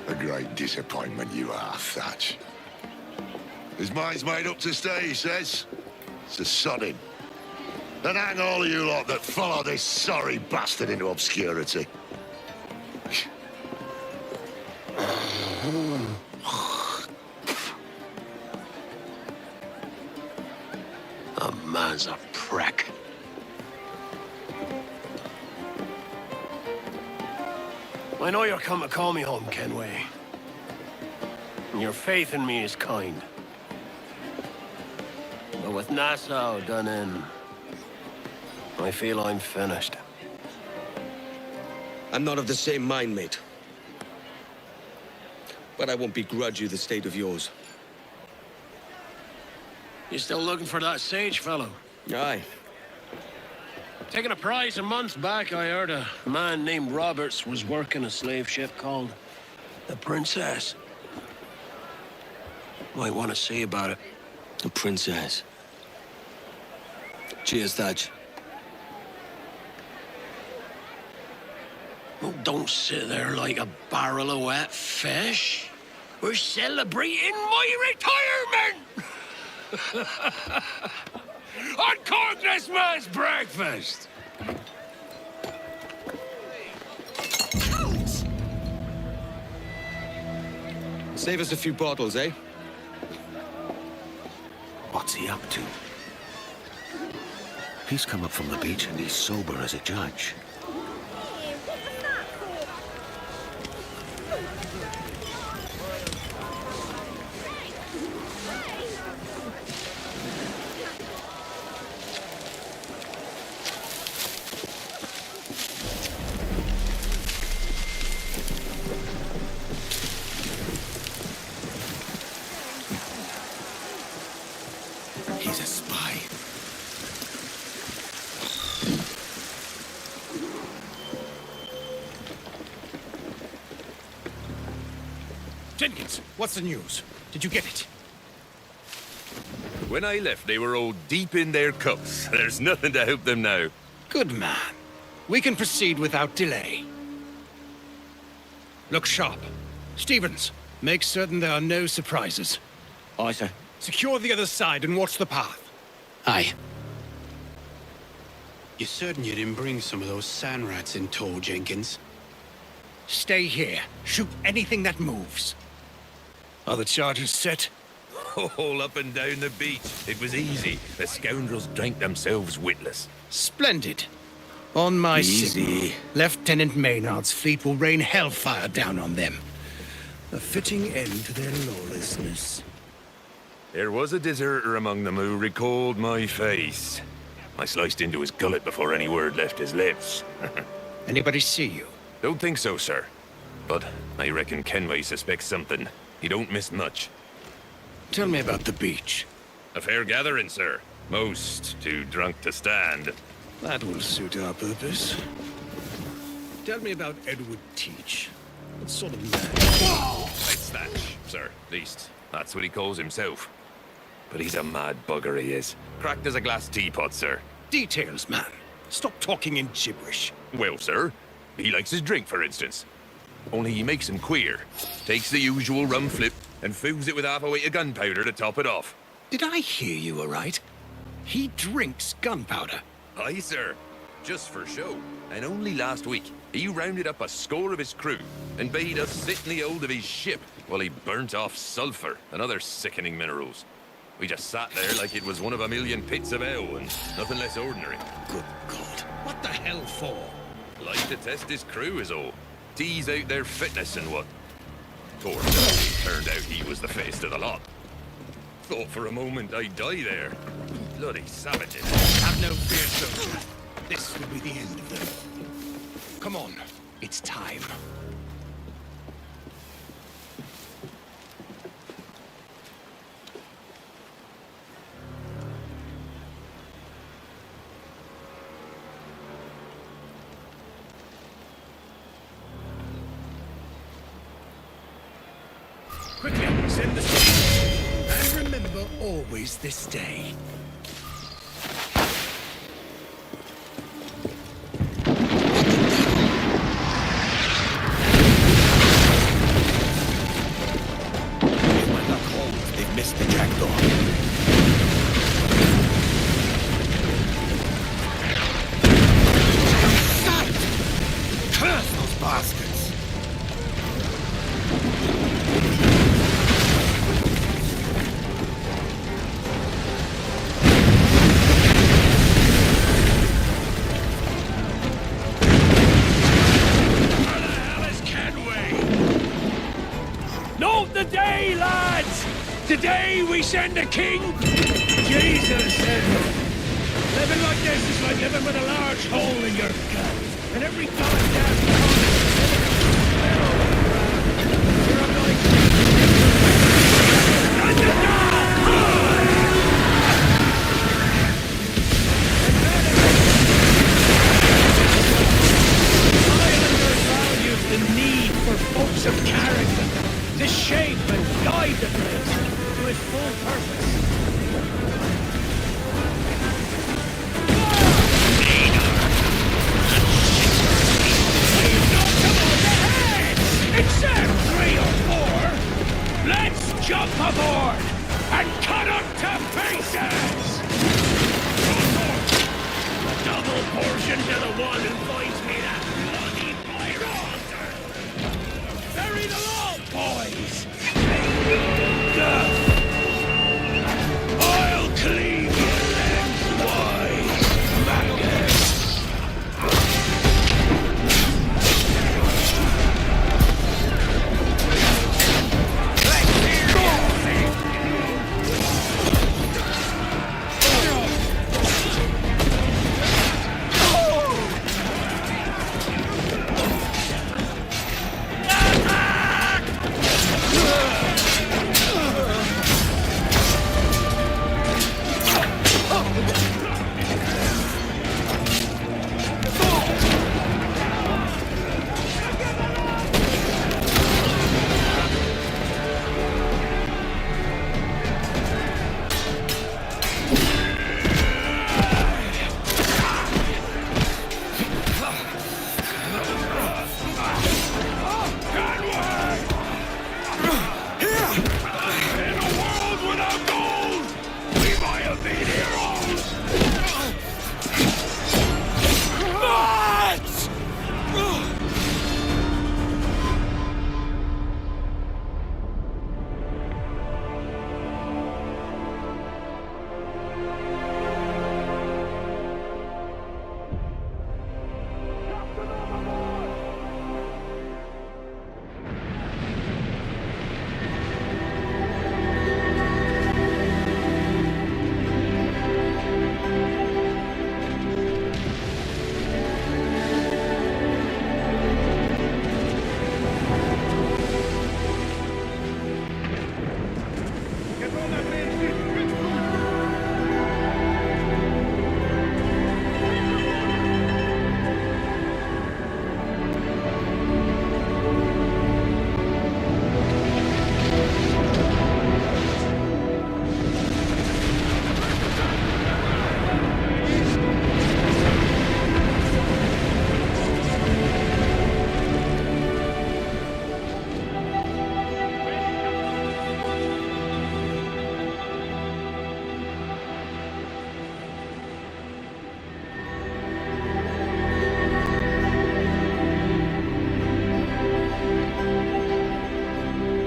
A great disappointment you are, Thatch. His mind's made up to stay, he says. It's a sodding. And hang all of you lot that follow this sorry bastard into obscurity. A man's a prick. I know you're come to call me home, Kenway. And your faith in me is kind. But with Nassau done in, I feel I'm finished. I'm not of the same mind, mate. But I won't begrudge you the state of yours. You still looking for that sage fellow? Aye. Taking a prize a month back, I heard a man named Roberts was working a slave ship called the Princess. Might want to see about it. The Princess. Cheers, Thatch. Oh, don't sit there like a barrel of wet fish. We're celebrating my retirement! On Christmas breakfast! Save us a few bottles, eh? What's he up to? He's come up from the beach and he's sober as a judge. He's a spy. Jenkins, what's the news? Did you get it? When I left, they were all deep in their cups. There's nothing to help them now. Good man. We can proceed without delay. Look sharp. Stevens, make certain there are no surprises. Aye, sir. Secure the other side and watch the path. Aye. You're certain you didn't bring some of those sand rats in tow, Jenkins? Stay here. Shoot anything that moves. Are the charges set? All up and down the beach. It was easy. The scoundrels drank themselves witless. Splendid. On my signal, Lieutenant Maynard's fleet will rain hellfire down on them. A fitting end to their lawlessness. There was a deserter among them who recalled my face. I sliced into his gullet before any word left his lips. Anybody see you? Don't think so, sir. But I reckon Kenway suspects something. He don't miss much. Tell me about the beach. A fair gathering, sir. Most too drunk to stand. That will suit our purpose. Tell me about Edward Teach. What sort of man? It's Thatch, sir. At least, that's what he calls himself. But he's a mad bugger, he is. Cracked as a glass teapot, sir. Details, man. Stop talking in gibberish. Well, sir, he likes his drink, for instance. Only he makes him queer. Takes the usual rum flip and fills it with half a weight of gunpowder to top it off. Did I hear you aright? He drinks gunpowder. Aye, sir. Just for show. And only last week, he rounded up a score of his crew and bade us sit in the hold of his ship while he burnt off sulfur and other sickening minerals. We just sat there like it was one of a million pits of hell and nothing less ordinary. Good God. What the hell for? Like to test his crew is all. Tease out their fitness and what. Poor guy, it turned out he was the fittest of the lot. Thought for a moment I'd die there. Bloody savages. Have no fear, soldier. This will be the end of them. Come on. It's time. Quickly, send the speed. And remember always this day. If my luck holds, they've missed the jackdaw. Curse those bastards! Note the day, lads! The day we send a king! Jesus, living like this is like living with a large hole in your gut. And every goddamn you're a Islanders value the need for folks of character to shape and guide the place to its full purpose. We've knocked them on the head! Except 3 or 4! Let's jump aboard and cut them to pieces! A double portion to the one who finds me that bloody pyro! Bury the law, boys! I'll cleave you lengthwise, maggots!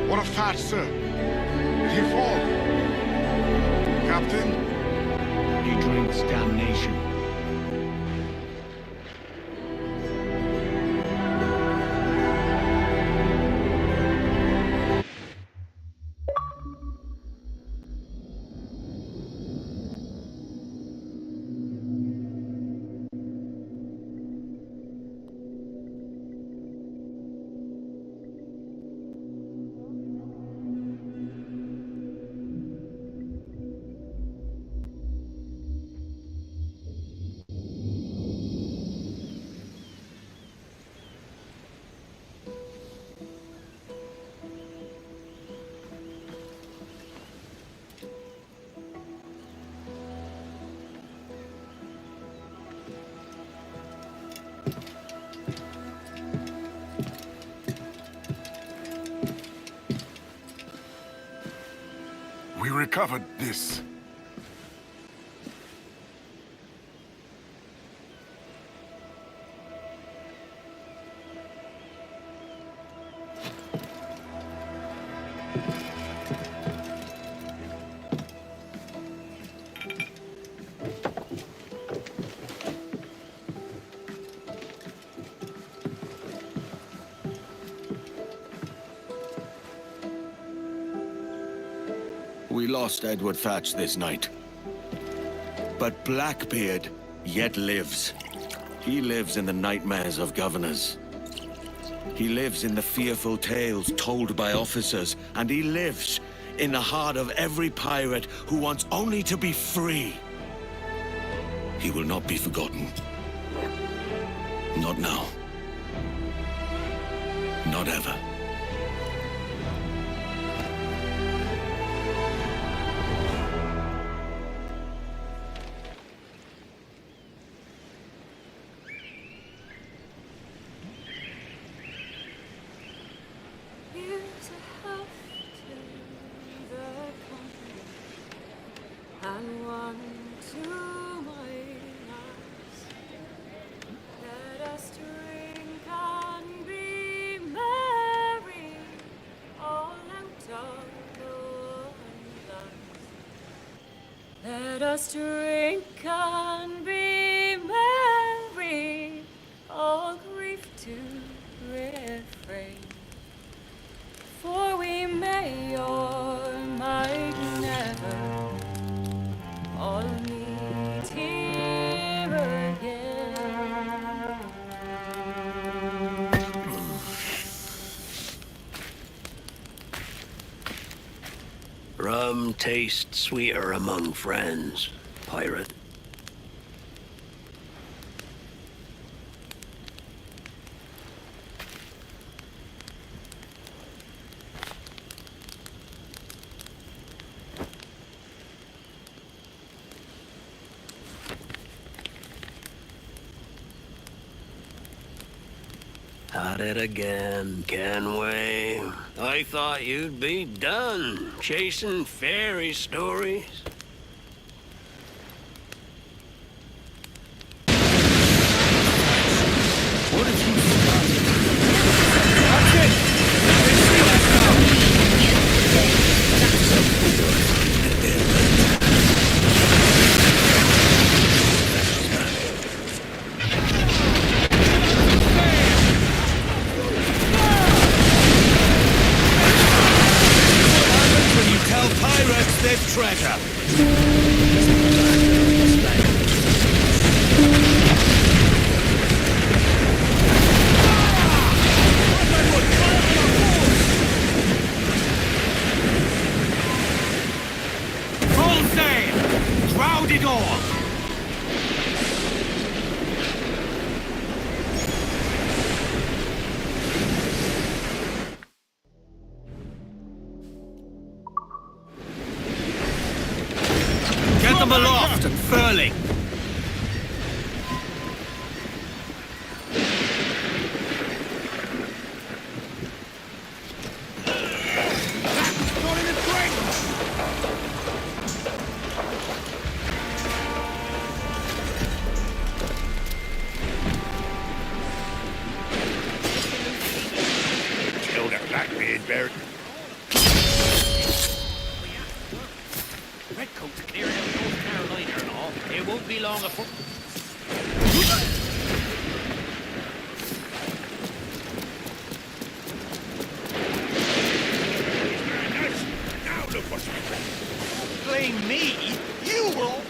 What of Thatch, sir? Did he fall? Captain? He drinks damnation. recovered this. We lost Edward Thatch this night. But Blackbeard yet lives. He lives in the nightmares of governors. He lives in the fearful tales told by officers, and he lives in the heart of every pirate who wants only to be free. He will not be forgotten. Not now. Not ever. Here's a health to the company, and one to my eyes. Let us drink and be merry, all out of the wine glass. Let us drink and be merry, all grief to refrain. For we may or might never all meet here again. Rum tastes sweeter among friends, pirate. At it again, Kenway. I thought you'd be done chasing fairy stories. What have you started? That's it! Let's see that When you tell pirates there's treasure. full sail! Crowd it all! Get them aloft and furling. Not in the drink! Kill the Blackbeard, Barrett. Redcoats clearing out North Carolina and all. It won't be long before... Now look what's been. Blame me? You will...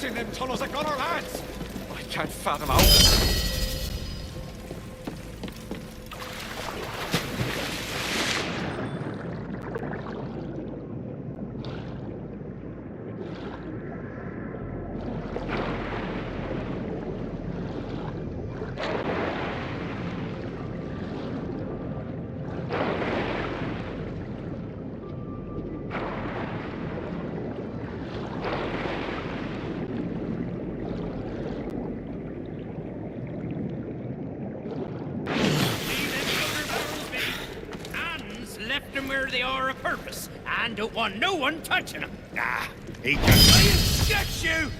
In them tunnels like on our lads! I can't fathom out. Where they are a purpose, and don't want no one touching them. Ah, he just... I get you!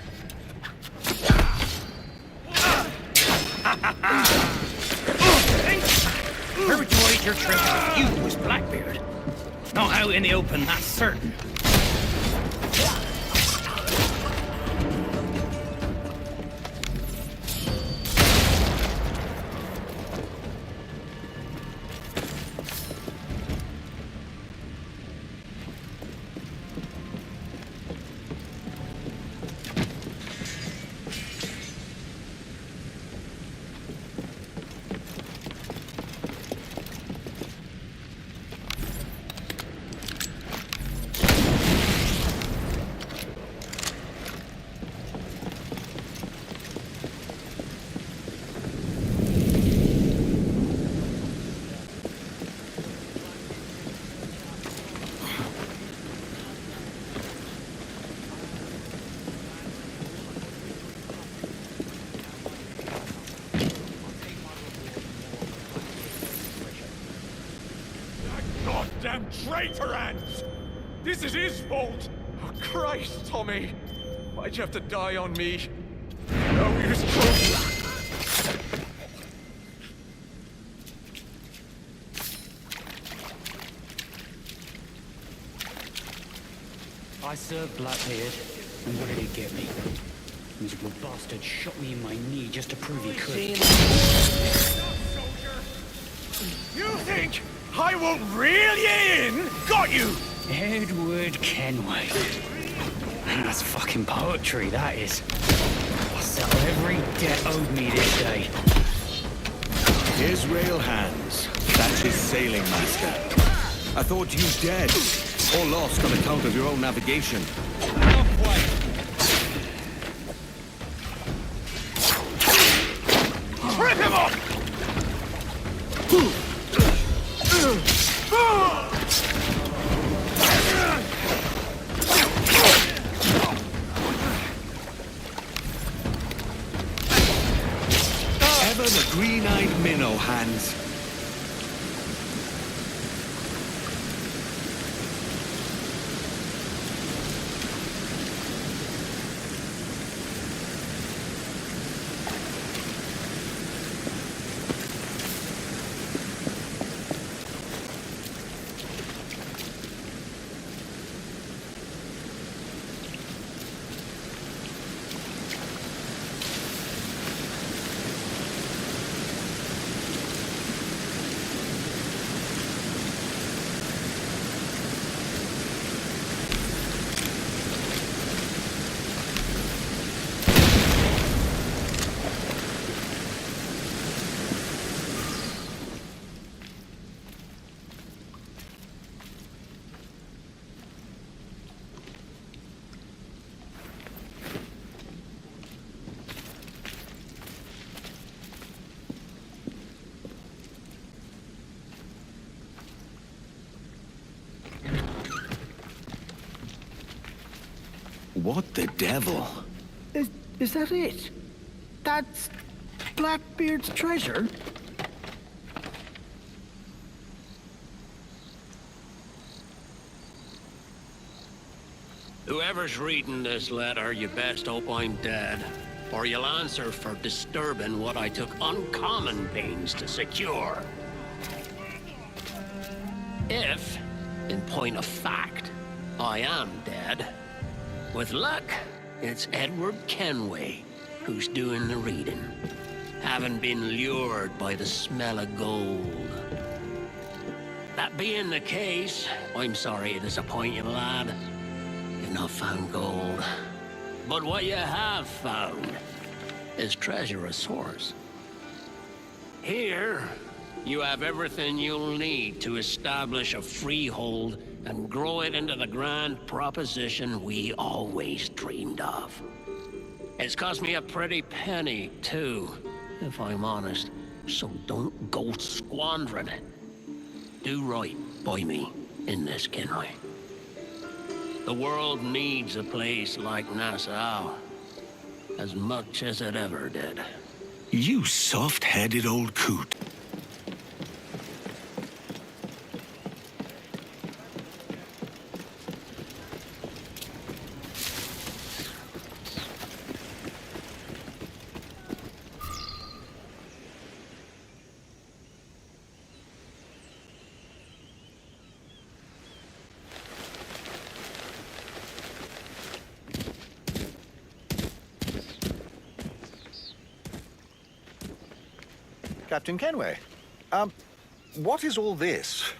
Where would you hide your treasure if you was Blackbeard? Not out in the open, that's certain. Goddamn traitor ants! This is his fault! Oh, Christ, Tommy! Why'd you have to die on me? No, he was close. I served Blackbeard, and what did he get me? Miserable bastard shot me in my knee just to prove he could. You think I won't reel you in? Got you! Edward Kenway. That's fucking poetry, that is. I'll settle every debt owed me this day. Israel Hands. That's his sailing master. I thought you dead. Or lost on account of your own navigation. Rip him off! Ever the green-eyed minnow, Hands. What the devil? Is that it? That's Blackbeard's treasure? Whoever's reading this letter, you best hope I'm dead, or you'll answer for disturbing what I took uncommon pains to secure. If, in point of fact, I am dead, with luck, it's Edward Kenway who's doing the reading, having been lured by the smell of gold. That being the case, I'm sorry to disappoint you, lad. You've not found gold. But what you have found is treasure of sorts. Here, you have everything you'll need to establish a freehold and grow it into the grand proposition we always dreamed of. It's cost me a pretty penny, too, if I'm honest, so don't go squandering it. Do right by me in this, Kenway. The world needs a place like Nassau as much as it ever did. You soft-headed old coot. Captain Kenway, what is all this?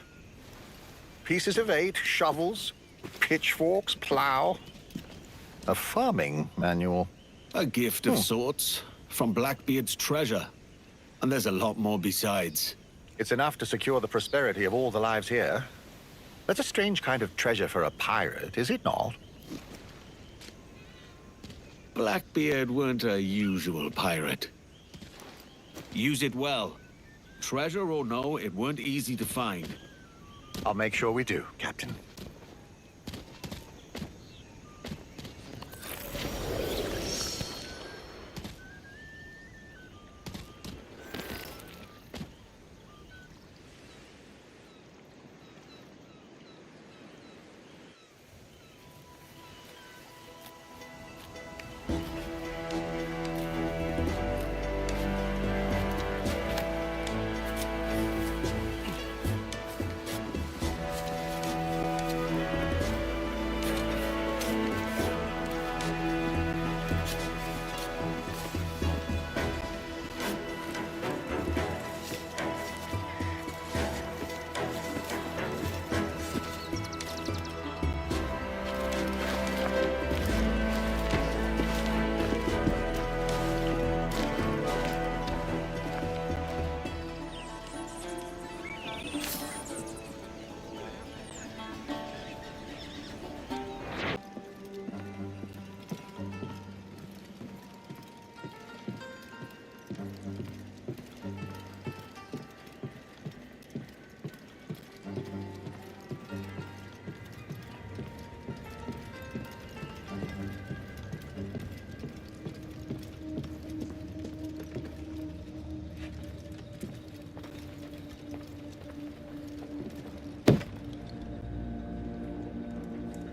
Pieces of 8, shovels, pitchforks, plow. A farming manual. A gift of sorts from Blackbeard's treasure. And there's a lot more besides. It's enough to secure the prosperity of all the lives here. That's a strange kind of treasure for a pirate, is it not? Blackbeard weren't a usual pirate. Use it well. Treasure or no, it weren't easy to find. I'll make sure we do, Captain.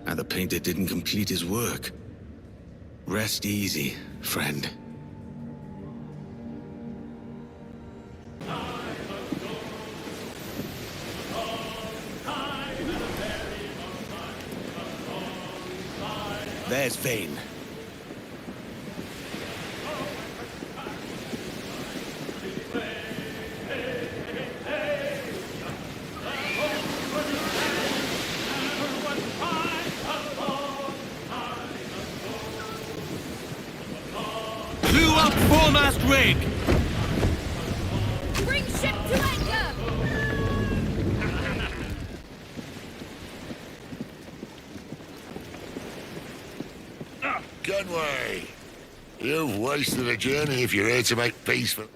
And the painter didn't complete his work. Rest easy, friend. There's Vane. Blew up foremast rig! Bring ship to anchor! Gunway, you've wasted a journey if you're here to make peace for...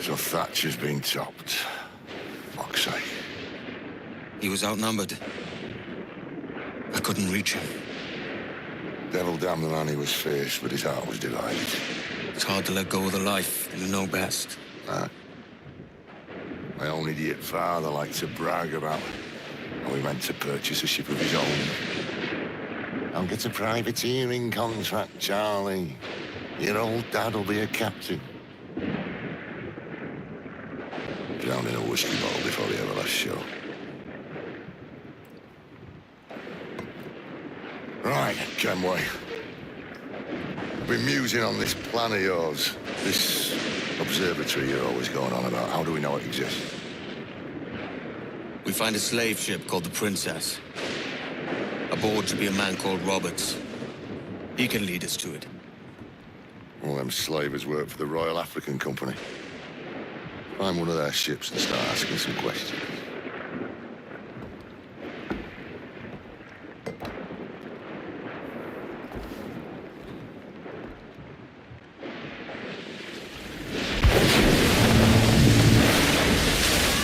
So Thatcher's been topped. Fuck's sake. He was outnumbered. I couldn't reach him. Devil damn the man, he was fierce, but his heart was divided. It's hard to let go of the life you know best. Nah. My own idiot father liked to brag about how he went to purchase a ship of his own. I'll get a privateering contract, Charlie. Your old dad'll be a captain. Drowned in a whiskey bottle before he ever left shore. Right, Kenway. I've been musing on this plan of yours. This observatory you're always going on about. How do we know it exists? We find a slave ship called the Princess. Aboard should be a man called Roberts. He can lead us to it. All them slavers work for the Royal African Company. Find one of their ships and start asking some questions.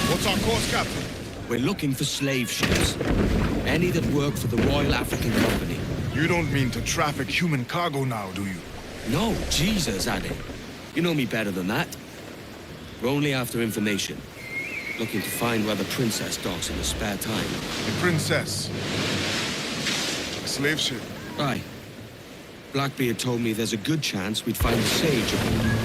What's our course, Captain? We're looking for slave ships. Any that work for the Royal African Company. You don't mean to traffic human cargo now, do you? No, Jesus, Addy. You know me better than that. We're only after information. Looking to find where the Princess docks in her spare time. The Princess. A slave ship. Aye. Blackbeard told me there's a good chance we'd find a sage aboard.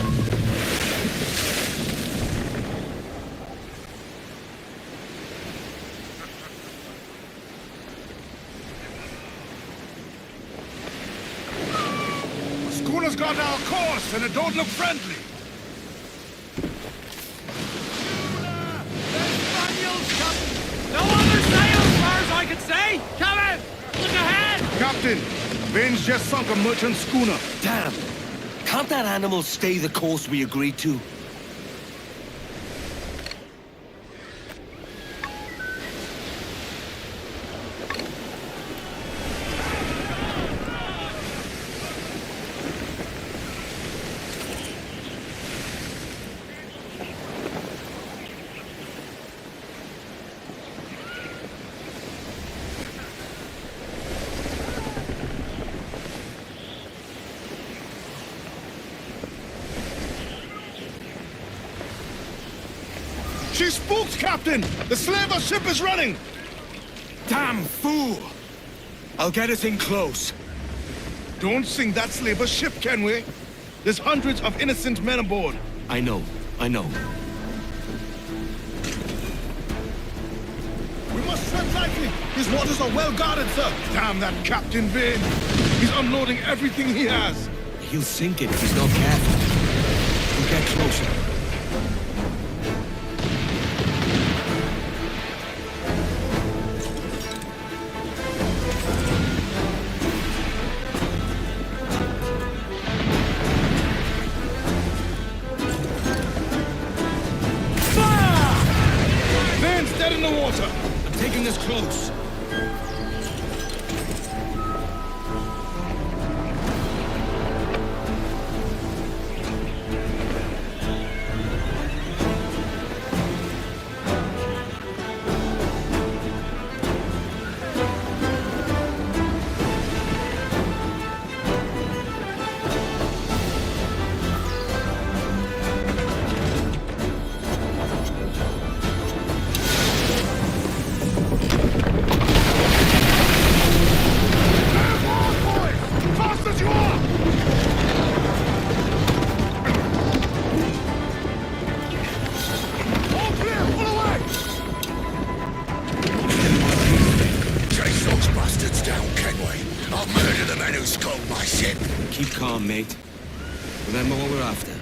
The schooner's got our course, and it don't look friendly. No other sail as far as I can see! Come in! Look ahead! Captain, Vane's just sunk a merchant schooner. Damn! Can't that animal stay the course we agreed to? She spooked, Captain! The slaver ship is running! Damn fool! I'll get us in close. Don't sink that slaver ship, Kenway. There's hundreds of innocent men aboard. I know. We must tread lightly. His waters are well guarded, sir. Damn that Captain Vane. He's unloading everything he has. He'll sink it if he's not careful. We'll get closer. Dead in the water! I'm taking this close. Keep calm, mate. Remember what we're after.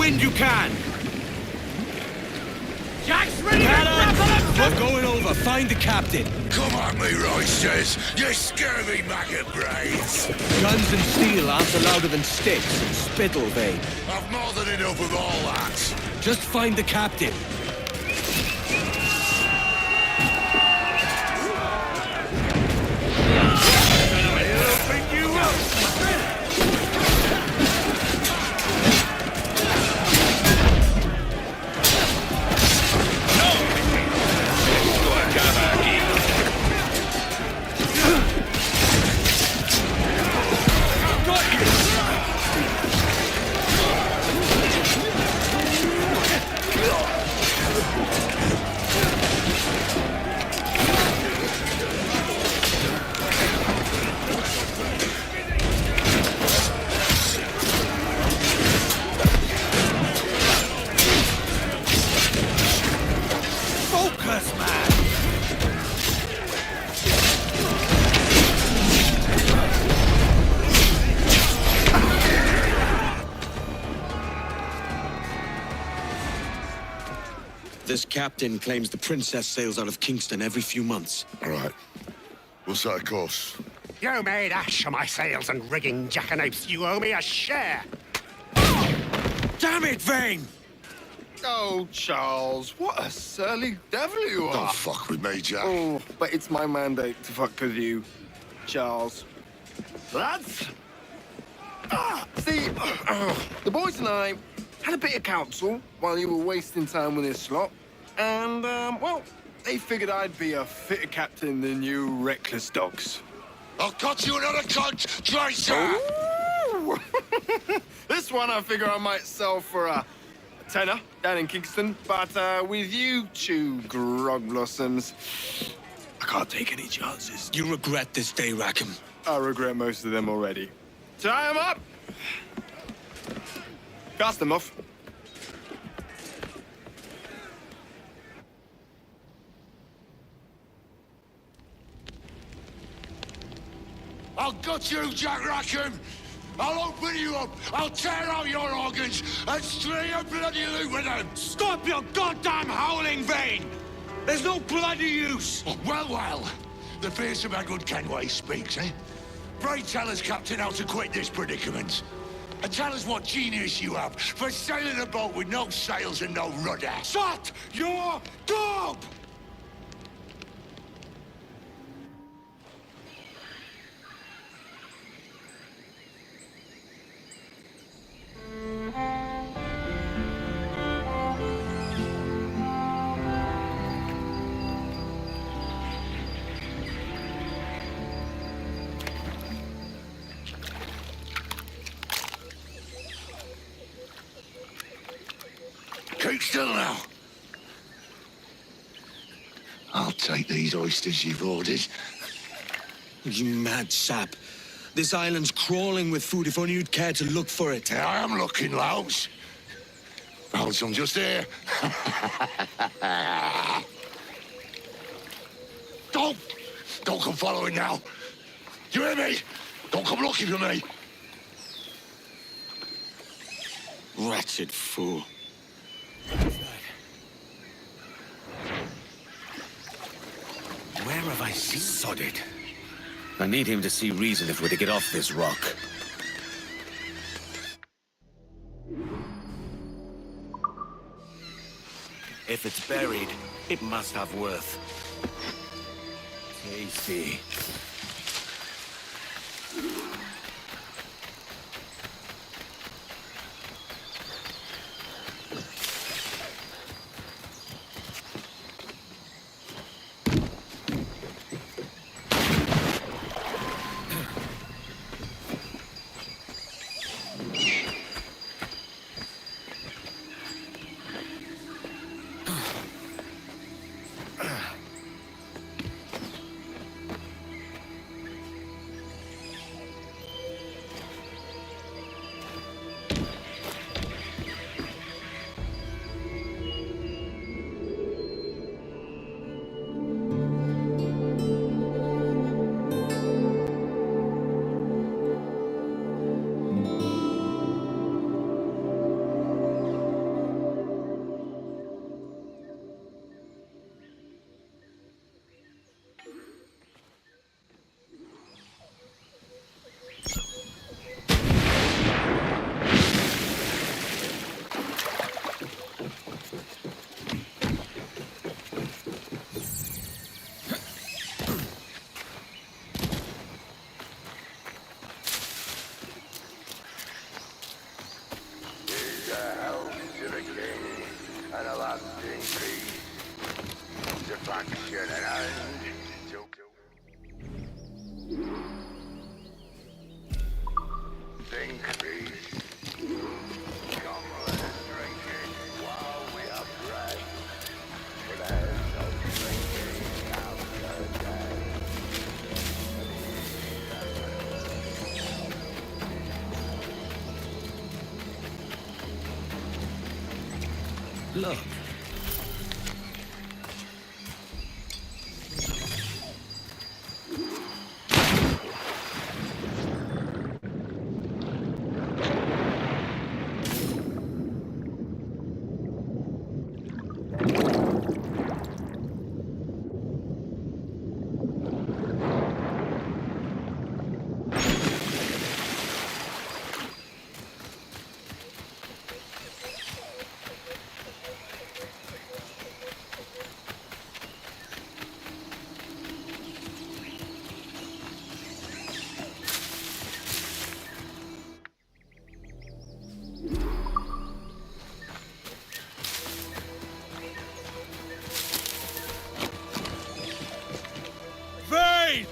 wind you can! Jack's ready to Cannon! grapple him! We're going over. Find the captain. Come at me, roisters! You scurvy maggot brains! Guns and steel aren't louder than sticks and spittle, Vane. I've more than enough of all that. Just find the captain. Focus, man! This captain claims the princess sails out of Kingston every few months. All right. We'll set a course. You made ash of my sails and rigging, jackanapes. You owe me a share. Damn it, Vane! Oh, Charles, what a surly devil you are. Don't fuck with me, Jack. Oh, but it's my mandate to fuck with you, Charles. Lads! See, the boys and I had a bit of counsel while you were wasting time with this slot. And, well, they figured I'd be a fitter captain than you reckless dogs. I'll cut you another cunt, traitor! Ooh. This one I figure I might sell for a tenner down in Kingston. But with you two grog blossoms, I can't take any chances. You regret this day, Rackham. I regret most of them already. Tie them up! Cast them off. I'll gut you, Jack Rackham! I'll open you up, I'll tear out your organs, and string your bloody loot with them! Stop your goddamn howling, Vane! There's no bloody use! Oh, well, the fearsome Edward Kenway speaks, eh? Pray tell us, Captain, how to quit this predicament. And tell us what genius you have for sailing a boat with no sails and no rudder. Shut your gob! Keep still now. I'll take these oysters you've ordered. You mad sap. This island's crawling with food if only you'd care to look for it. I am looking, Louse. Found some just here. Don't come following now. You hear me? Don't come looking for me. Wretched fool. Where have I seen Sodded? I need him to see reason if we're to get off this rock. If it's buried, it must have worth. Tasty. function around. Think, please. Come let us drink it while we are bright. For there's no drinking after death. Look. Vane!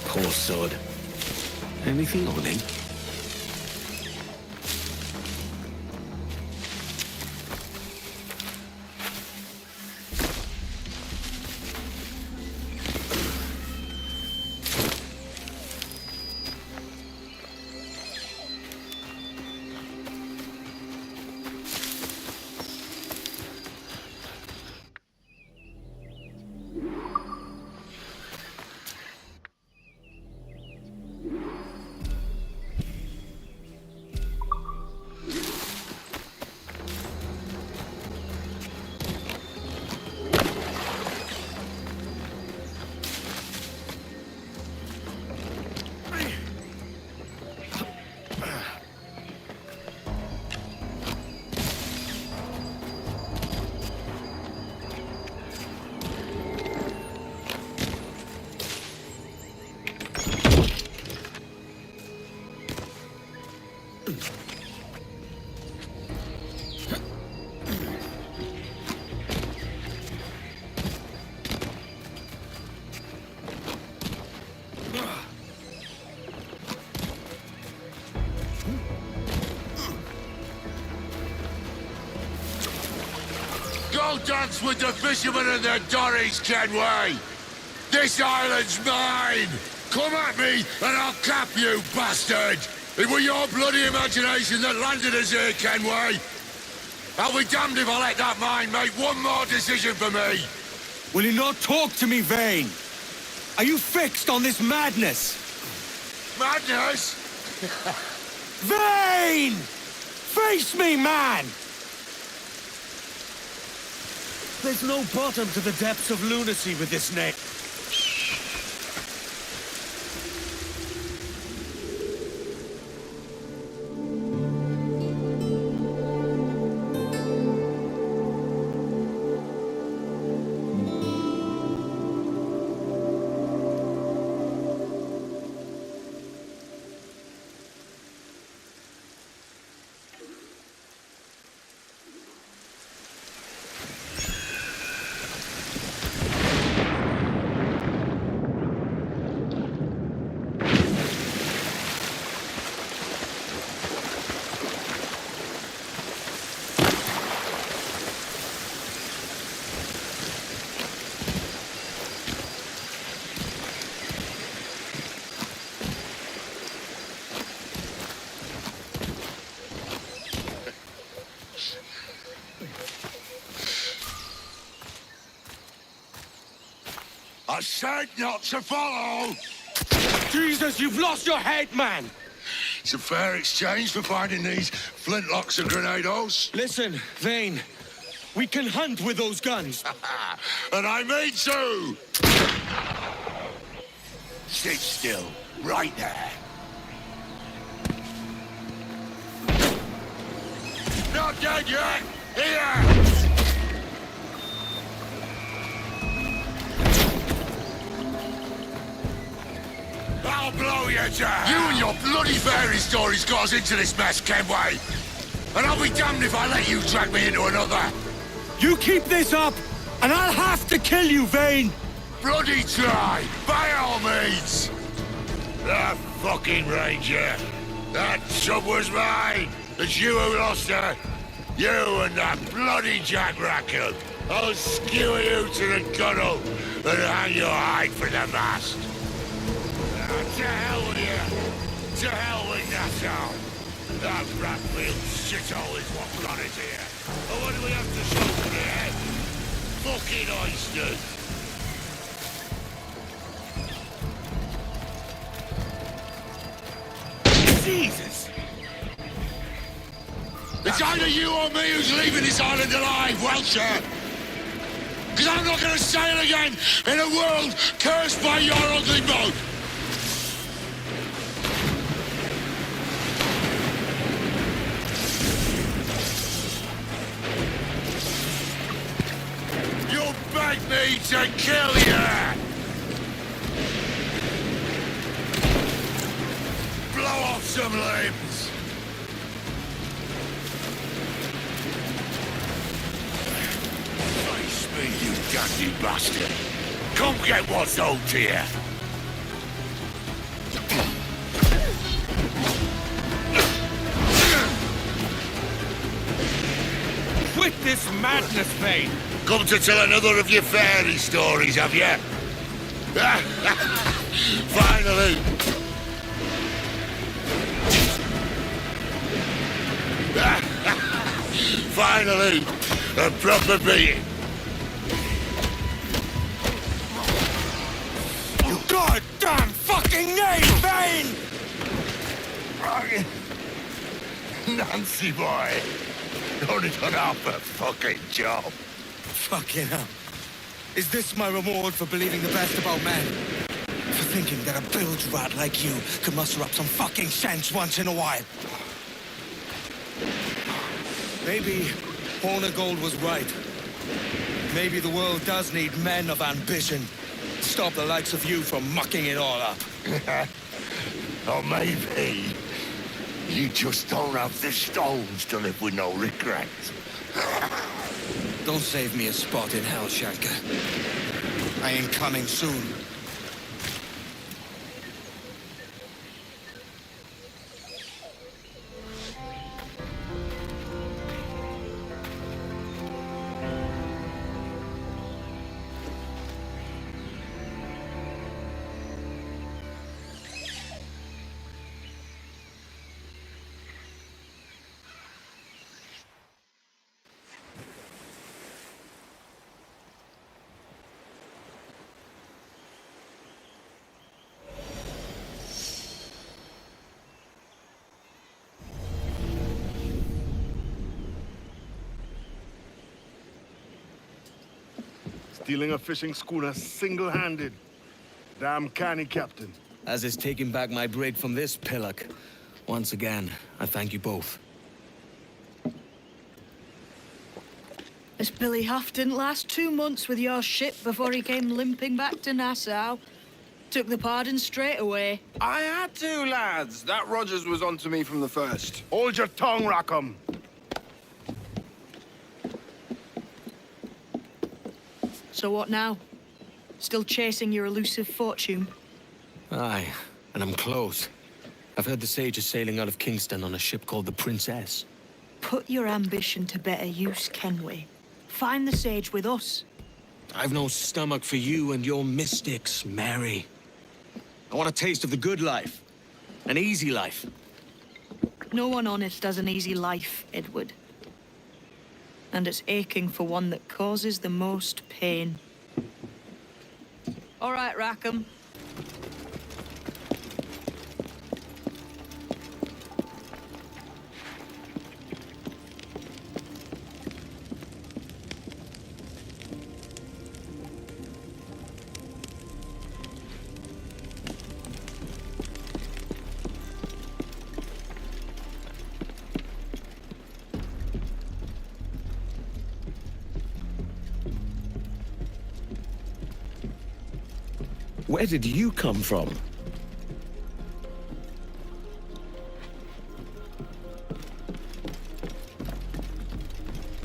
Poor sod. Anything on him? Go dance with the fishermen and their dories, Kenway! This island's mine! Come at me and I'll cap you, bastard! It was your bloody imagination that landed us here, Kenway! I'll be damned if I let that mind make one more decision for me! Will you not talk to me, Vane? Are you fixed on this madness? Madness? Vane! Face me, man! There's no bottom to the depths of lunacy with this name. I said not to follow! Jesus, you've lost your head, man! It's a fair exchange for finding these flintlocks and grenados. Listen, Vane, we can hunt with those guns. And I mean to! Sit still, right there. Not dead yet! Here! I'll blow you down! You and your bloody fairy stories got us into this mess, Kenway! And I'll be damned if I let you drag me into another. You keep this up, and I'll have to kill you, Vane! Bloody try, by all means. That fucking ranger. That chub was mine. It's you who lost her. You and that bloody Jack Rackham. I'll skewer you to the gunnel and hang your hide for the mast. To hell with you. To hell with Nassau. That Bradfield shithole is what got us here. And what do we have to show for the head? Fucking oysters. Jesus! It's either you or me who's leaving this island alive, Welcher! Because I'm not going to sail again in a world cursed by your ugly boat! You begged me to kill you! Blow off some limbs! Face me, you dirty bastard! Come get what's owed to you! Quit this madness, Vane! Come to tell another of your fairy stories, have you? Finally! Finally, a proper beating. You goddamn fucking name, Vane! Nancy boy, only done half a fucking job. Fucking hell. Is this my reward for believing the best about men? For thinking that a bilge rat like you could muster up some fucking sense once in a while? Maybe Horner Gold was right. Maybe the world does need men of ambition. Stop the likes of you from mucking it all up. Or maybe you just don't have the stones to live with no regrets. Don't save me a spot in hell, Shanker. I ain't coming soon. Stealing a fishing schooner single-handed. Damn canny, Captain. As is taking back my brig from this pillock. Once again, I thank you both. This Billy Huff didn't last 2 months with your ship before he came limping back to Nassau. Took the pardon straight away. I had to, lads. That Rogers was onto me from the first. Hold your tongue, Rackham. So what now? Still chasing your elusive fortune? Aye, and I'm close. I've heard the Sage is sailing out of Kingston on a ship called the Princess. Put your ambition to better use, Kenway. Find the Sage with us. I've no stomach for you and your mystics, Mary. I want a taste of the good life. An easy life. No one honest has an easy life, Edward. And it's aching for one that causes the most pain. All right, Rackham. Where did you come from?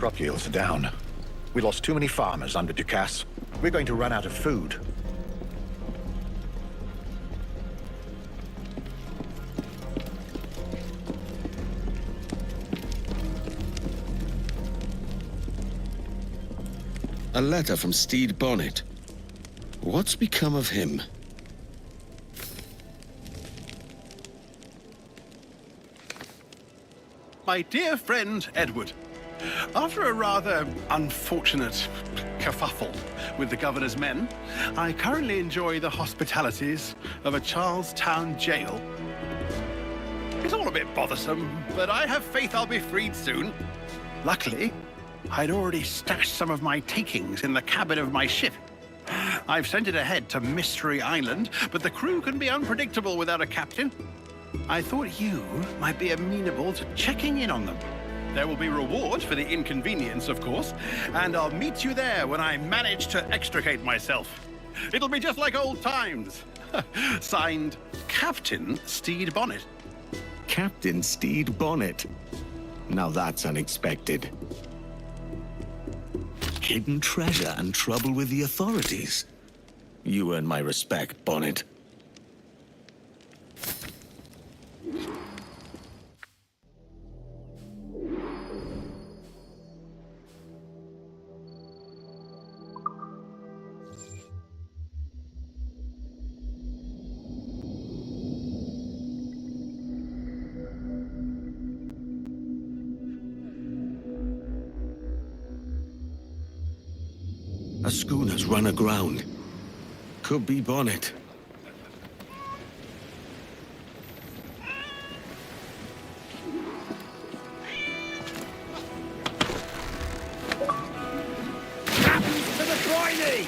crop yields are down. We lost too many farmers under Ducasse. We're going to run out of food. A letter from Steed Bonnet. What's become of him? My dear friend, Edward. After a rather unfortunate kerfuffle with the governor's men, I currently enjoy the hospitalities of a Charlestown jail. It's all a bit bothersome, but I have faith I'll be freed soon. Luckily, I'd already stashed some of my takings in the cabin of my ship. I've sent it ahead to Mystery Island, but the crew can be unpredictable without a captain. I thought you might be amenable to checking in on them. There will be reward for the inconvenience, of course, and I'll meet you there when I manage to extricate myself. It'll be just like old times. Signed, Captain Steed Bonnet. Captain Steed Bonnet. Now that's unexpected. Hidden treasure and trouble with the authorities. You earn my respect, Bonnet. A schooner's run aground. Could be Bonnet. Happens to the Twiney!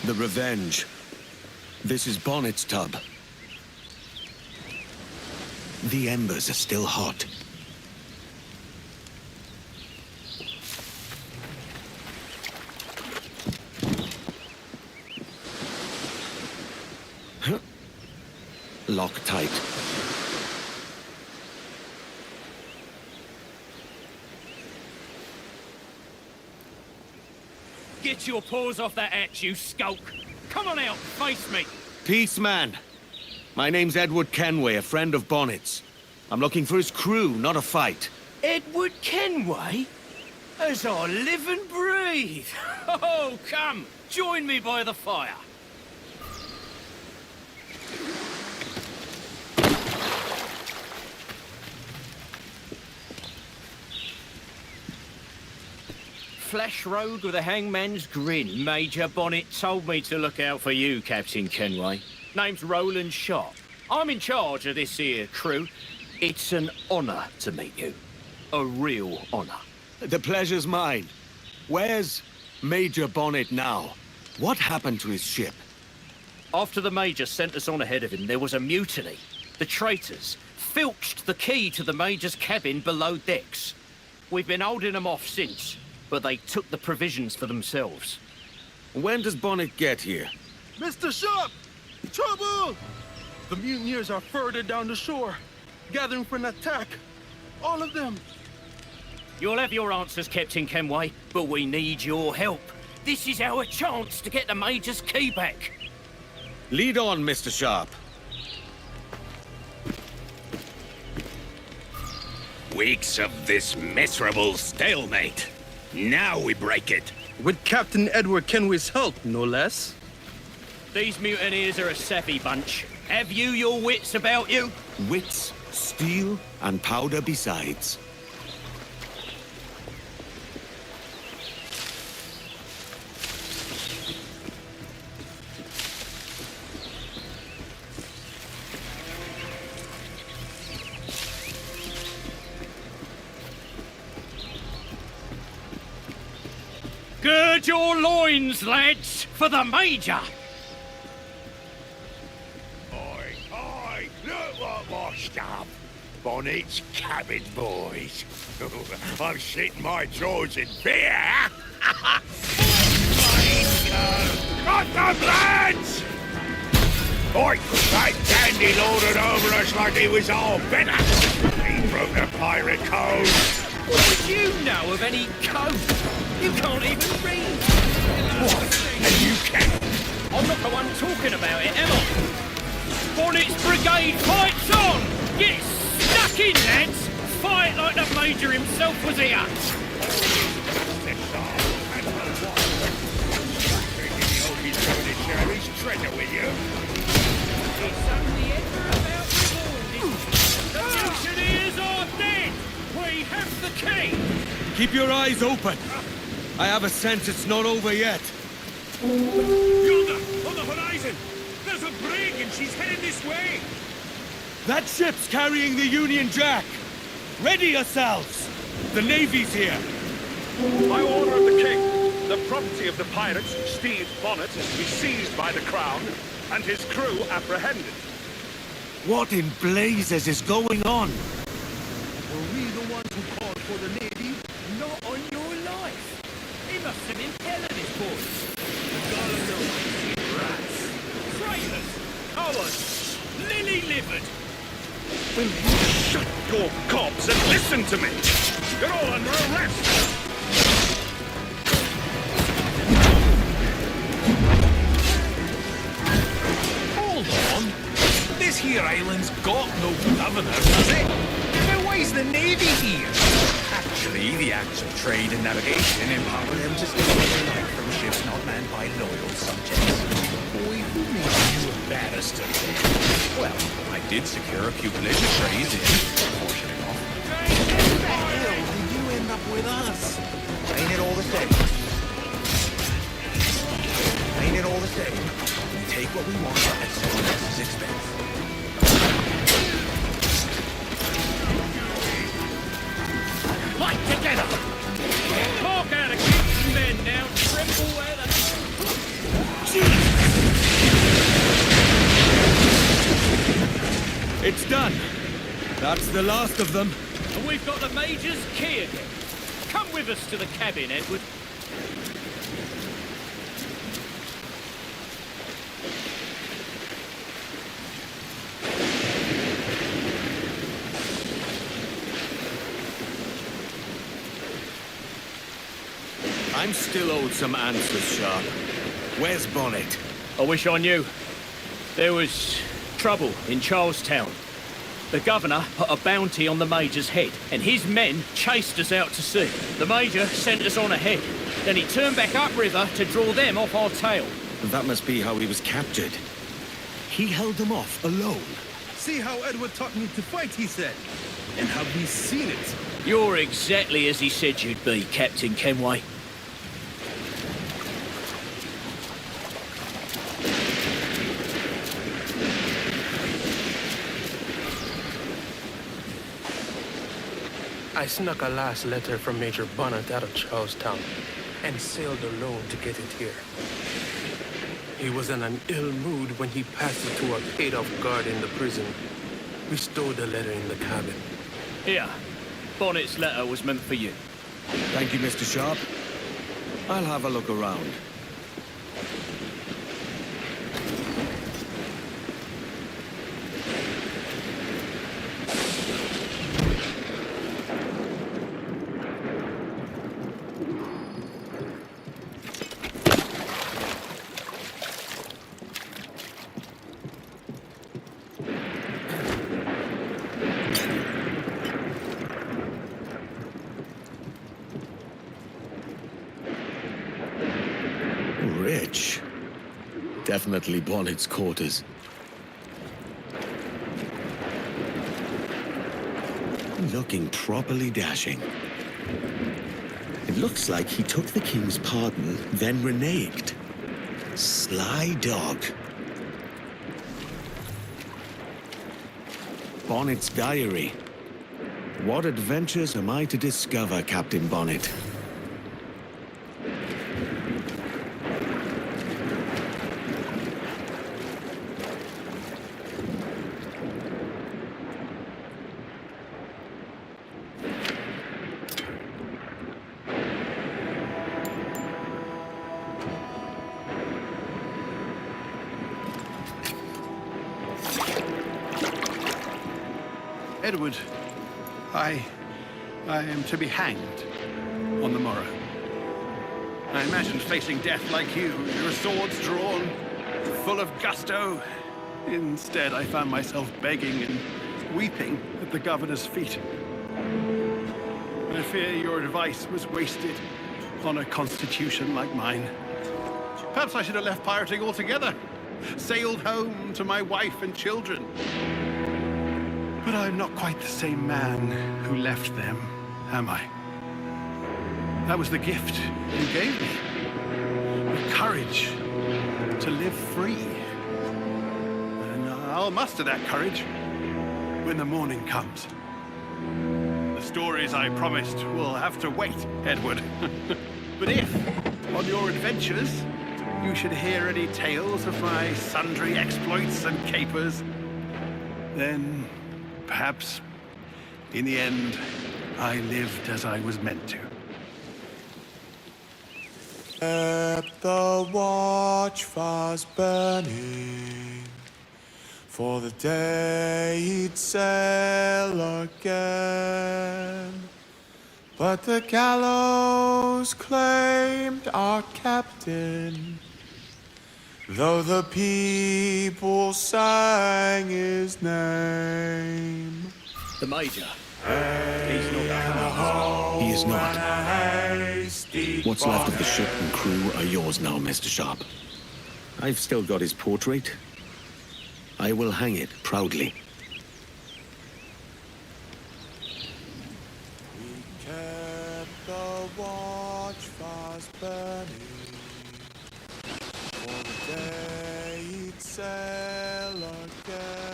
The Revenge. This is Bonnet's tub. The embers are still hot. Lock tight. Get your paws off that hatch, you skulk! Come on out, face me! Peace, man. My name's Edward Kenway, a friend of Bonnet's. I'm looking for his crew, not a fight. Edward Kenway? As I live and breathe! Oh, come, join me by the fire. Flesh rogue with a hangman's grin. Major Bonnet told me to look out for you, Captain Kenway. Name's Roland Sharp. I'm in charge of this here crew. It's an honor to meet you. A real honor. The pleasure's mine. Where's Major Bonnet now? What happened to his ship? After the Major sent us on ahead of him, there was a mutiny. The traitors filched the key to the Major's cabin below decks. We've been holding them off since, but they took the provisions for themselves. When does Bonnet get here? Mr. Sharp! Trouble! The mutineers are further down the shore, gathering for an attack. All of them. You'll have your answers, Captain Kenway, but we need your help. This is our chance to get the Major's key back. Lead on, Mr. Sharp. Weeks of this miserable stalemate. Now we break it. With Captain Edward Kenway's help, no less. These mutineers are a savvy bunch. Have you your wits about you? Wits, steel, and powder besides. Gird your loins, lads, for the Major! Oi, washed up. Bonnet's cabin boys. I'm shitting my drawers in beer. Got them, lads! Oi, that dandy lorded over us like he was all better. He broke the pirate code. What do you know of any code? You can't even read. What? And you can? I'm not the one talking about it, am I? Bonnet's brigade fights on! Get stuck in, lads! Fight like the Major himself was here! He's treasure with you. It's only ever about rewarding. The mutineers are dead! We have the key! Keep your eyes open. I have a sense it's not over yet. Yonder, on the horizon! There's a brig and she's heading this way! That ship's carrying the Union Jack! Ready yourselves! The Navy's here! By order of the king, the property of the pirates, Steve Bonnet, is to be seized by the crown, and his crew apprehended. What in blazes is going on? Were we the ones who called for the Navy? Not on your life! He must have been telling his boys. Rats! Traitors! Cowards! Lily-livered! Will you shut your gobs and listen to me? You're all under arrest! Hold on. This here island's got no governor, does it? Then why's the Navy here? Actually, the Acts of Trade and Navigation empower them to steal overnight from ships not manned by loyal subjects. Boy, who made you a barrister then? Well, I did secure a pupillage of trades in, portioning off. How the hell did you end up with us? Ain't it all the same? Ain't it all the same? We take what we want at someone else's expense. Fight together! Talk out of kings men now, tremble where the... It's done. That's the last of them. And we've got the Major's key again. Come with us to the cabin, Edward. I'm still owed some answers, Sharp. Where's Bonnet? I wish I knew. There was trouble in Charlestown. The governor put a bounty on the Major's head, and his men chased us out to sea. The Major sent us on ahead. Then he turned back upriver to draw them off our tail. That must be how he was captured. He held them off alone. See how Edward taught me to fight, he said. And have we seen it? You're exactly as he said you'd be, Captain Kenway. I snuck a last letter from Major Bonnet out of Charlestown and sailed alone to get it here. He was in an ill mood when he passed it to a paid-off guard in the prison. We stowed the letter in the cabin. Here. Bonnet's letter was meant for you. Thank you, Mr. Sharp. I'll have a look around. Rich. Definitely Bonnet's quarters. Looking properly dashing. It looks like he took the king's pardon, then reneged. Sly dog. Bonnet's diary. What adventures am I to discover, Captain Bonnet? Edward, I am to be hanged on the morrow. I imagined facing death like you, your swords drawn, full of gusto. Instead, I found myself begging and weeping at the governor's feet. I fear your advice was wasted on a constitution like mine. Perhaps I should have left pirating altogether, sailed home to my wife and children. But I'm not quite the same man who left them, am I? That was the gift you gave me. The courage to live free. And I'll muster that courage when the morning comes. The stories I promised will have to wait, Edward. But if, on your adventures, you should hear any tales of my sundry exploits and capers, then perhaps, in the end, I lived as I was meant to. Kept the watch fast burning, for the day he'd sail again. But the gallows claimed our captain, though the people sang his name. The Major. He's not. He is not. What's left of the ship and crew are yours now, Mr. Sharp. I've still got his portrait. I will hang it proudly. We kept the watch fast burning, for the day he'd sail again.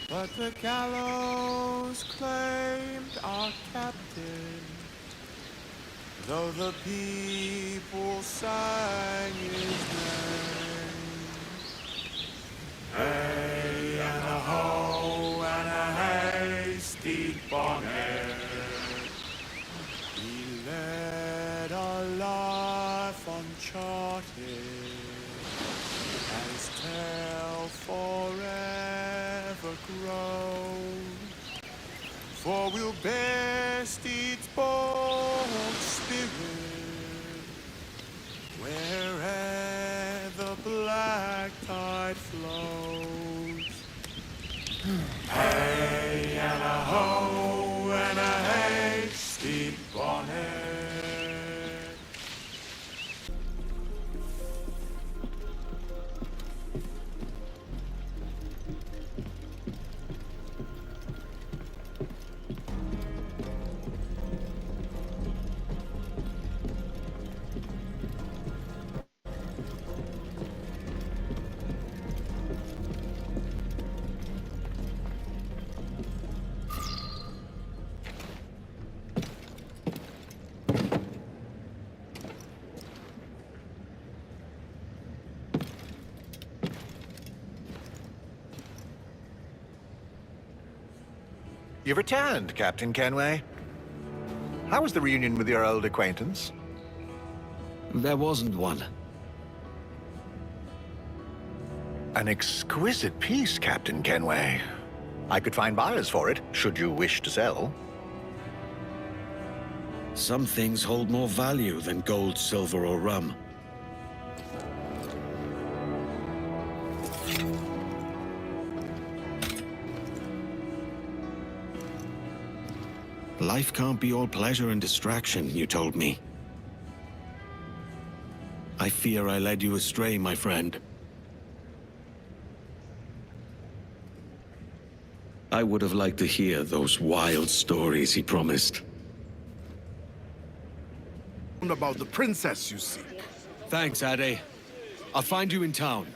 But the gallows claimed our captain, though the people sang his name. Hey and a ho and a hasty bonnet, he led a life uncharted, and his tale forever grows. For we'll bear Steed's bold spirit where'er the black tide flows. Hey and a ho and a hasty bonnet. You've returned, Captain Kenway. How was the reunion with your old acquaintance? There wasn't one. An exquisite piece, Captain Kenway. I could find buyers for it, should you wish to sell. Some things hold more value than gold, silver, or rum. Life can't be all pleasure and distraction, you told me. I fear I led you astray, my friend. I would have liked to hear those wild stories he promised. About the princess you seek. Thanks, Ade. I'll find you in town.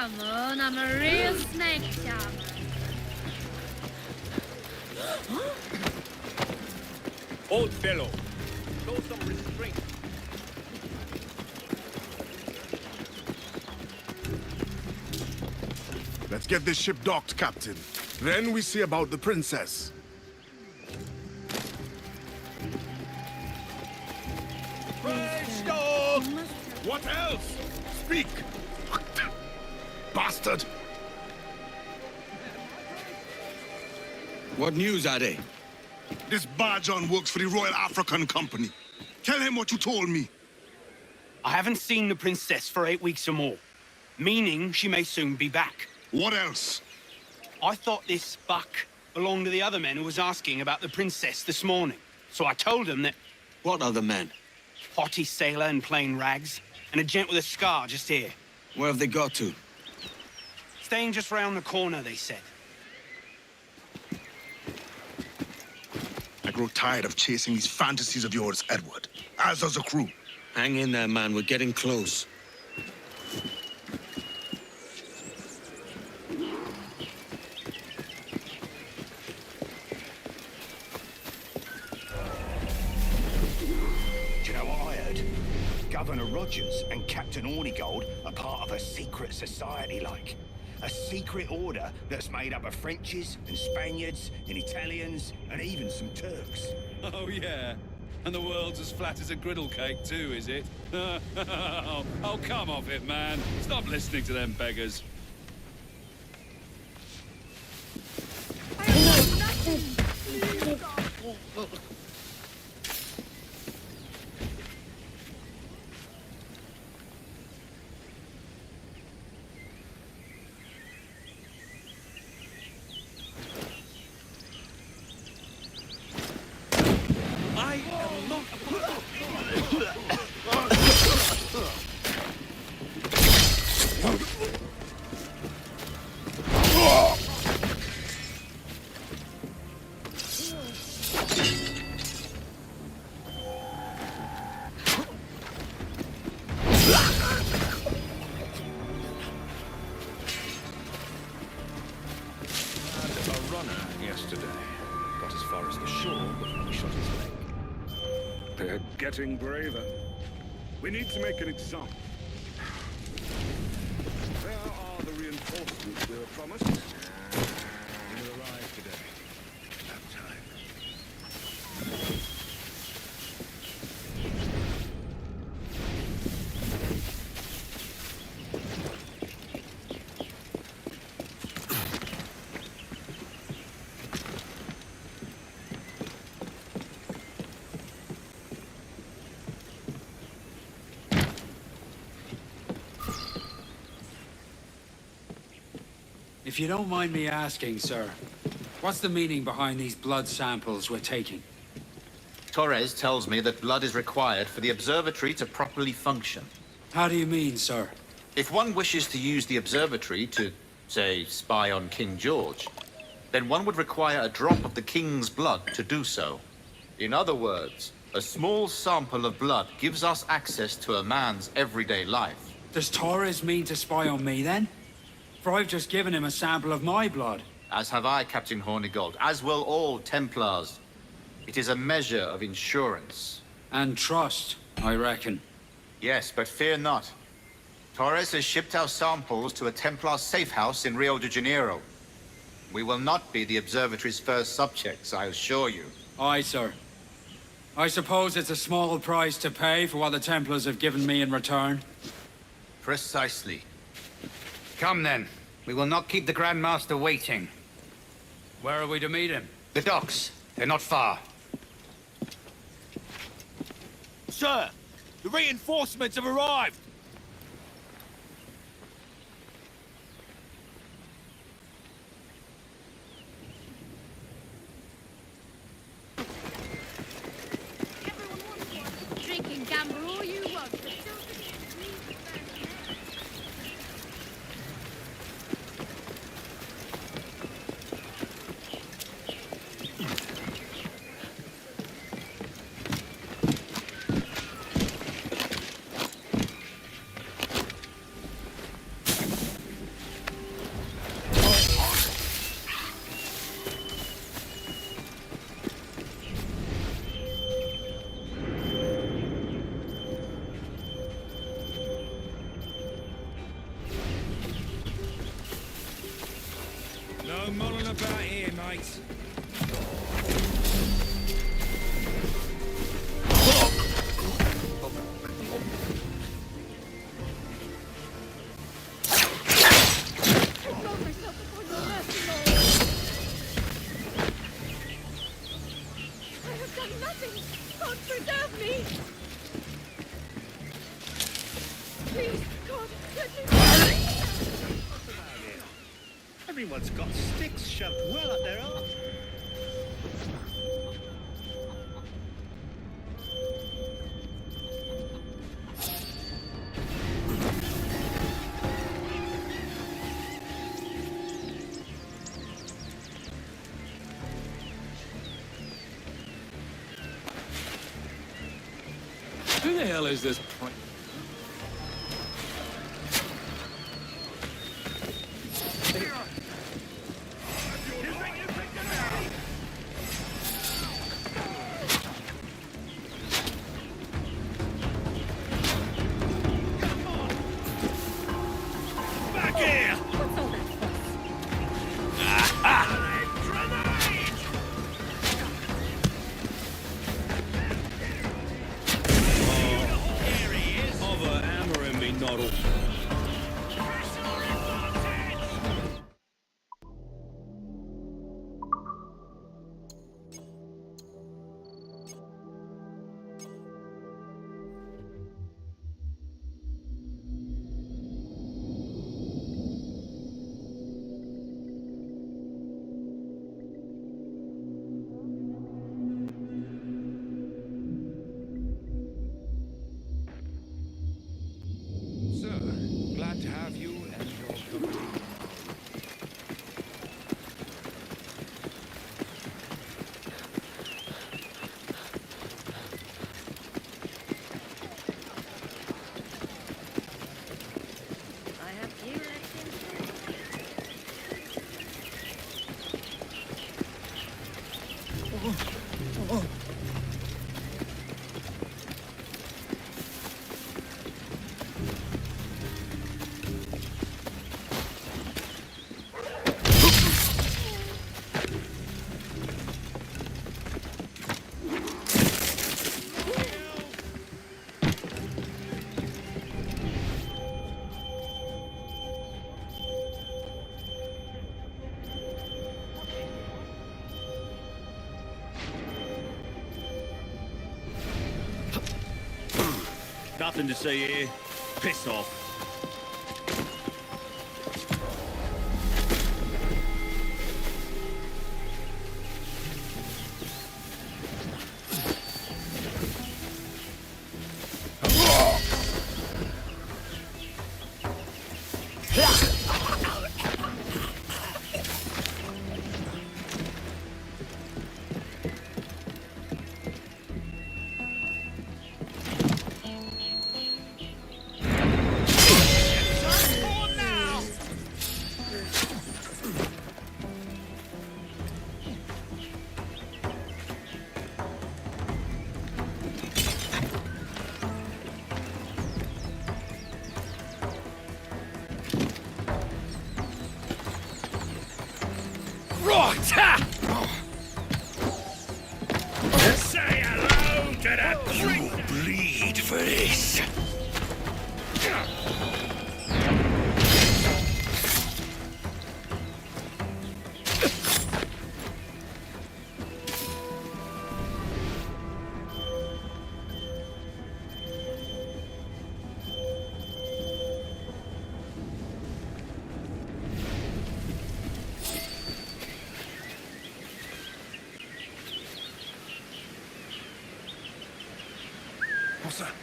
shaman. I'm a real snake shaman. Old fellow, show some restraint. Let's get this ship docked, Captain. Then we see about the princess. Fresh dog! What else? Speak! Bastard! What news are they? This Barjon works for the Royal African Company. Tell him what you told me. I haven't seen the princess for 8 weeks or more, meaning she may soon be back. What else? I thought this buck belonged to the other men who was asking about the princess this morning. So I told him that... What other men? Haughty sailor in plain rags, and a gent with a scar just here. Where have they got to? Staying just round the corner, they said. I grow tired of chasing these fantasies of yours, Edward. As does the crew. Hang in there, man. We're getting close. Do you know what I heard? Governor Rogers and Captain Hornigold are part of a secret society, like. A secret order that's made up of Frenchies and Spaniards and Italians and even some Turks. Oh, yeah. And the world's as flat as a griddle cake, too, is it? Oh, come off it, man. Stop listening to them beggars. They're getting braver. We need to make an example. Where are the reinforcements we were promised? They will arrive today. About time. If you don't mind me asking, sir, what's the meaning behind these blood samples we're taking? Torres tells me that blood is required for the observatory to properly function. How do you mean, sir? If one wishes to use the observatory to, say, spy on King George, then one would require a drop of the king's blood to do so. In other words, a small sample of blood gives us access to a man's everyday life. Does Torres mean to spy on me, then? For I've just given him a sample of my blood. As have I, Captain Hornigold, as will all Templars. It is a measure of insurance. And trust, I reckon. Yes, but fear not. Torres has shipped our samples to a Templar safe house in Rio de Janeiro. We will not be the observatory's first subjects, I assure you. Aye, sir. I suppose it's a small price to pay for what the Templars have given me in return. Precisely. Come then. We will not keep the Grand Master waiting. Where are we to meet him? The docks. They're not far. Sir, the reinforcements have arrived. Drink and gamble all you want, but about here, mate? Everyone's got sticks shoved well up their arse. Who the hell is this prank? Glad to have you and your company. I have few left in Nothing to see here. Piss off. Right! Ha! Say hello to the drink! You bleed for this. What's that?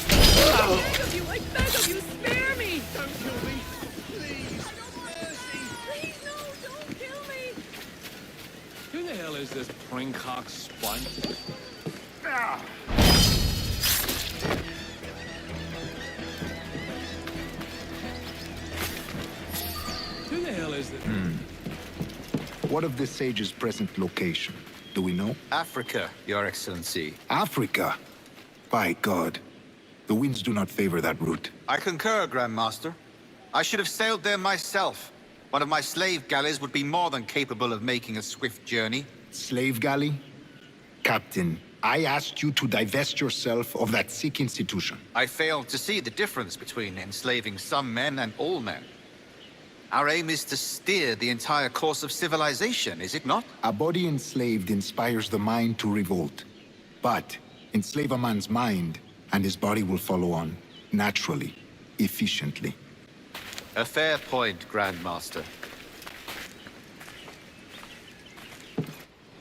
I beg of you, I beg of you, spare me! Don't kill me! Please! Mercy! Please, no, don't kill me! Who the hell is this pringcock sponge? Ah! Who the hell is this? What of the sage's present location? Do we know? Africa, Your Excellency. Africa? By God. The winds do not favor that route. I concur, Grandmaster. I should have sailed there myself. One of my slave galleys would be more than capable of making a swift journey. Slave galley? Captain, I asked you to divest yourself of that sick institution. I failed to see the difference between enslaving some men and all men. Our aim is to steer the entire course of civilization, is it not? A body enslaved inspires the mind to revolt. But enslave a man's mind, and his body will follow on, naturally, efficiently. A fair point, Grandmaster.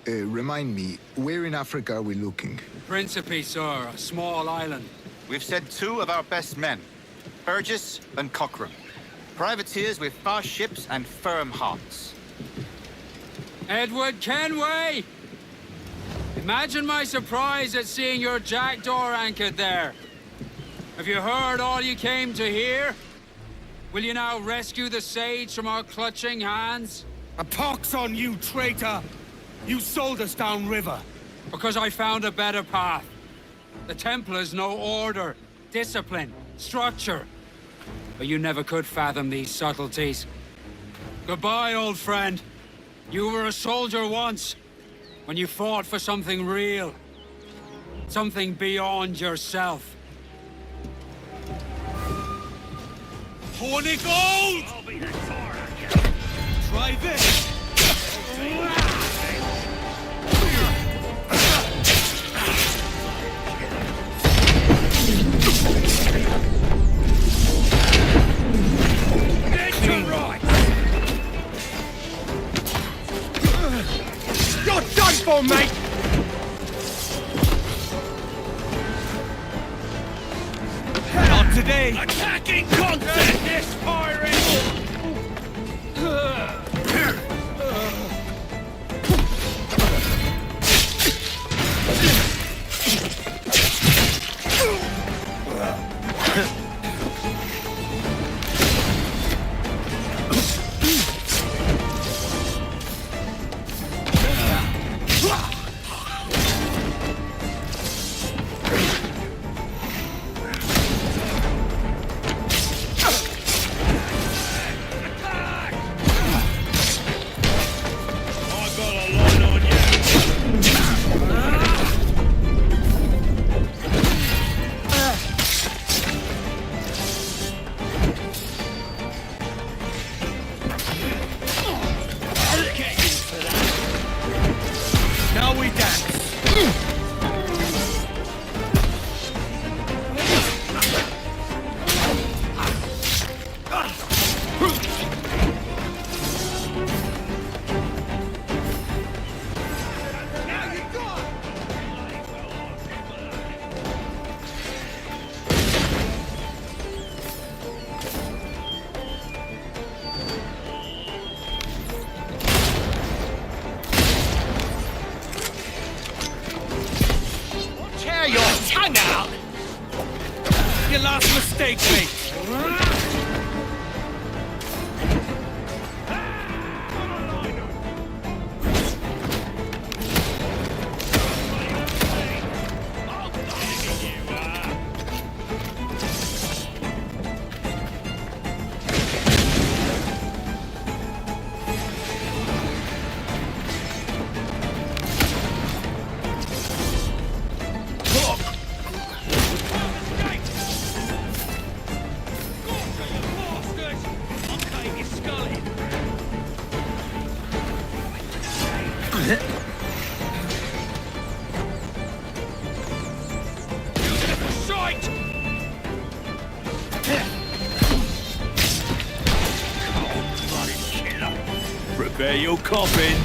Remind me, where in Africa are we looking? Principe, sir, a small island. We've sent 2 of our best men, Burgess and Cochrane. Privateers with fast ships and firm hearts. Edward Kenway! Imagine my surprise at seeing your jackdaw anchored there. Have you heard all you came to hear? Will you now rescue the sage from our clutching hands? A pox on you, traitor! You sold us downriver. Because I found a better path. The Templars know order, discipline, structure. But you never could fathom these subtleties. Goodbye, old friend. You were a soldier once, when you fought for something real. Something beyond yourself. Horny gold! Try this! You're done for, mate! Not today! Attacking concept! This pirate! Your last mistake, mate. Prepare your coffin.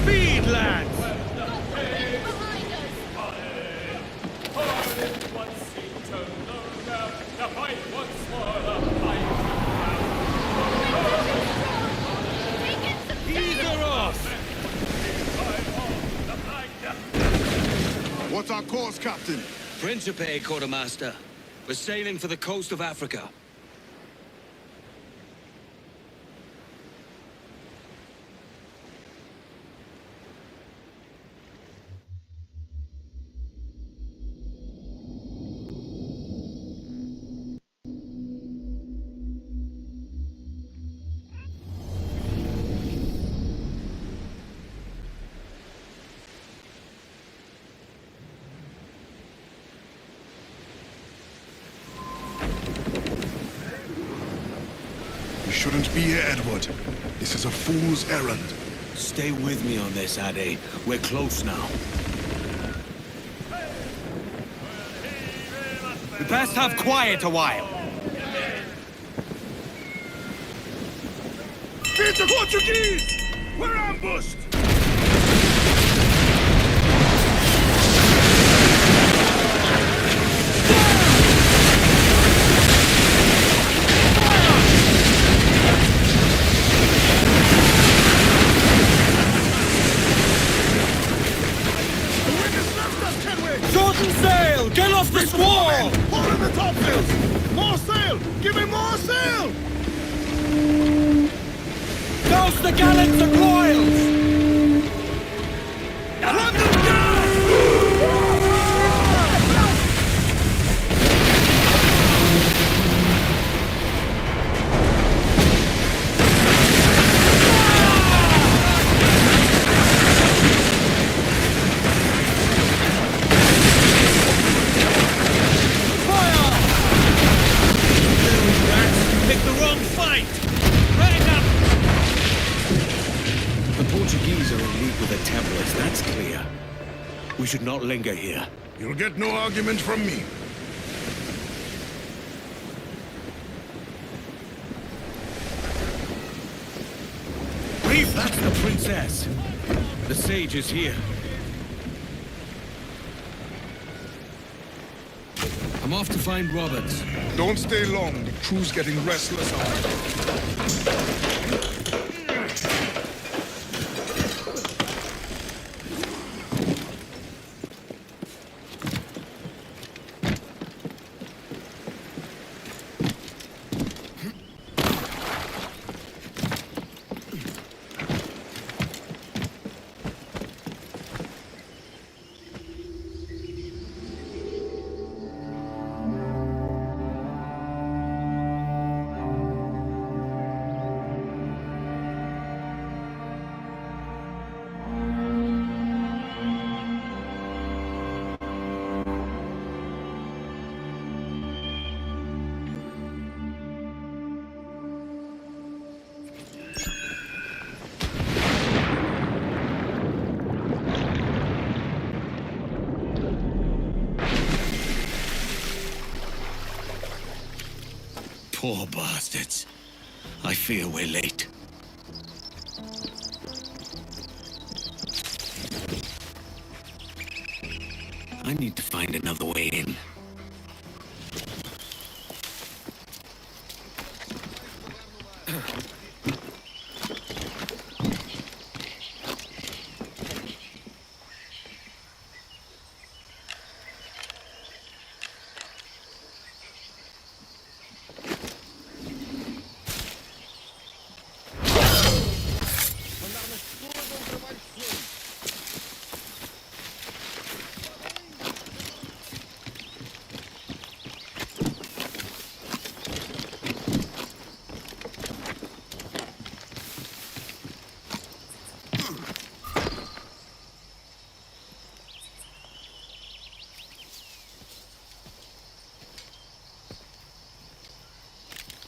Speed, lads! course, Captain. Principe, Quartermaster. We're sailing for the coast of Africa. You shouldn't be here, Edward. This is a fool's errand. Stay with me on this, Ade. We're close now. We best have quiet a while. Beat the Portuguese! We're ambushed! Shorten sail! Get off the squall! Hold in the topsails! More sail! Give me more sail! Douse the gallants and royals! Run them down! Picked the wrong fight! Right up! The Portuguese are in league with the Templars, that's clear. We should not linger here. You'll get no argument from me. Brief, that's the princess. The sage is here. I'm off to find Roberts. Don't stay long. The crew's getting restless out here. Poor bastards. I fear we're late. I need to find another way in.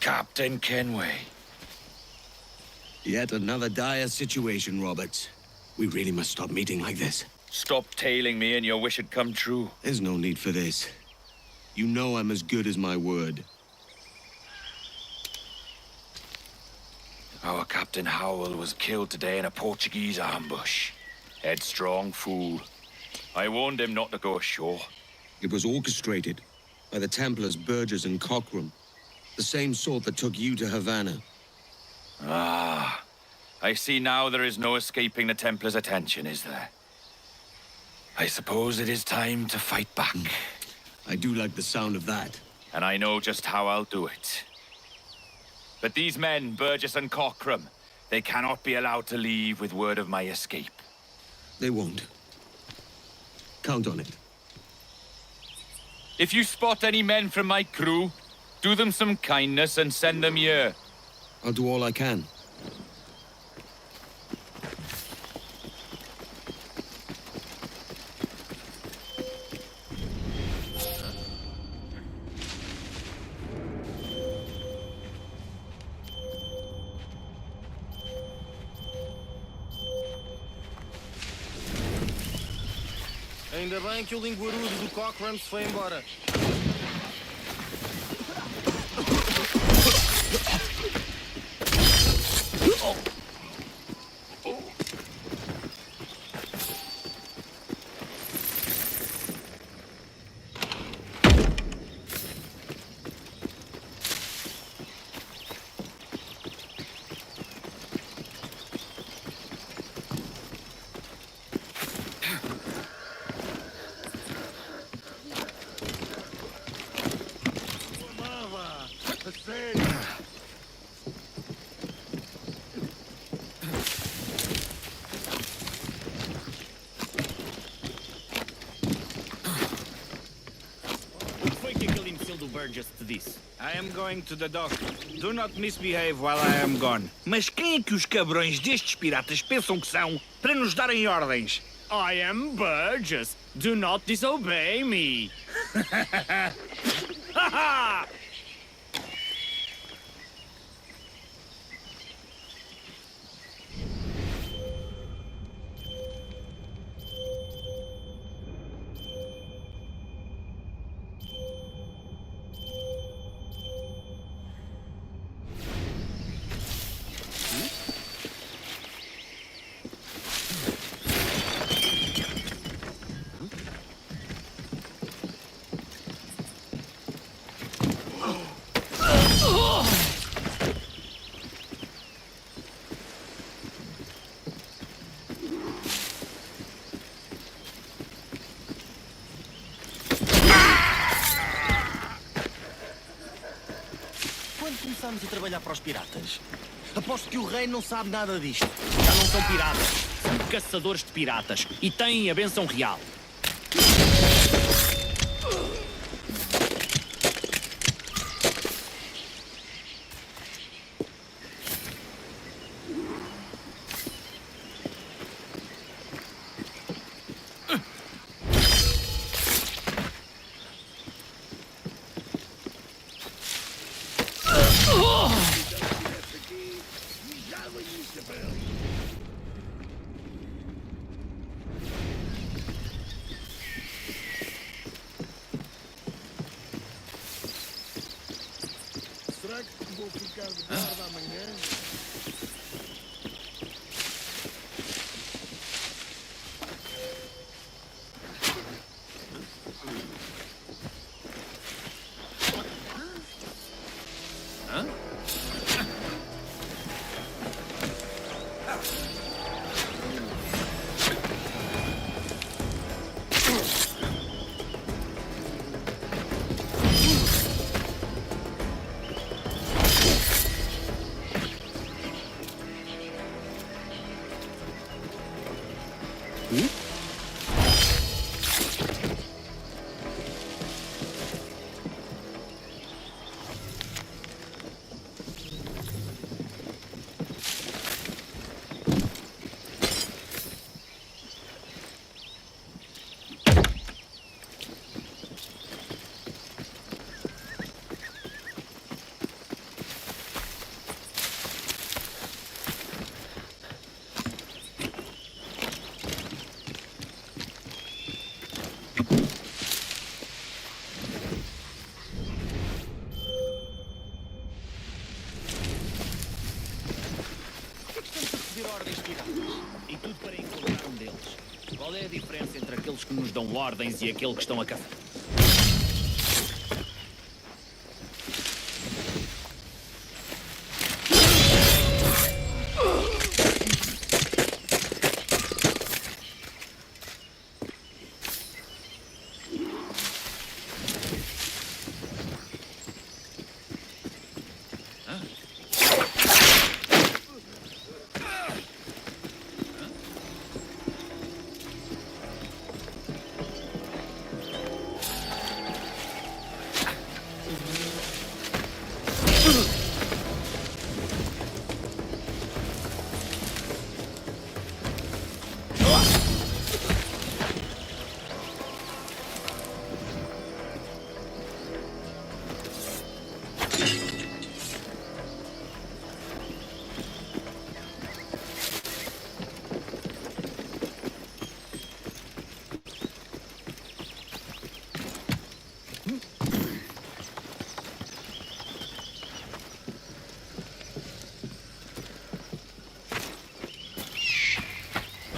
Captain Kenway. Yet another dire situation, Roberts. We really must stop meeting like this. Stop tailing me and your wish had come true. There's no need for this. You know I'm as good as my word. Our Captain Howell was killed today in a Portuguese ambush. Headstrong fool. I warned him not to go ashore. It was orchestrated by the Templars Burgess and Cockram. The same sort that took you to Havana. Ah, I see now there is no escaping the Templars' attention, is there? I suppose it is time to fight back. I do like the sound of that. And I know just how I'll do it. But these men, Burgess and Cockram, they cannot be allowed to leave with word of my escape. They won't. Count on it. If you spot any men from my crew, do them some kindness and send them here. I'll do all I can. Ainda bem que o linguarudo do Cockram se foi embora. Burgess to this. I am going to the dock. Do not misbehave while I am gone. Mas quem é que os cabrões destes piratas pensam que são para nos darem ordens? I am Burgess. Do not disobey me. Quando começámos a trabalhar para os piratas? Aposto que o rei não sabe nada disto. Já não são piratas, são caçadores de piratas e têm a benção real. Será que vou ficar de guarda amanhã? E tudo para encontrar um deles. Qual é a diferença entre aqueles que nos dão ordens e aqueles que estão a caçar?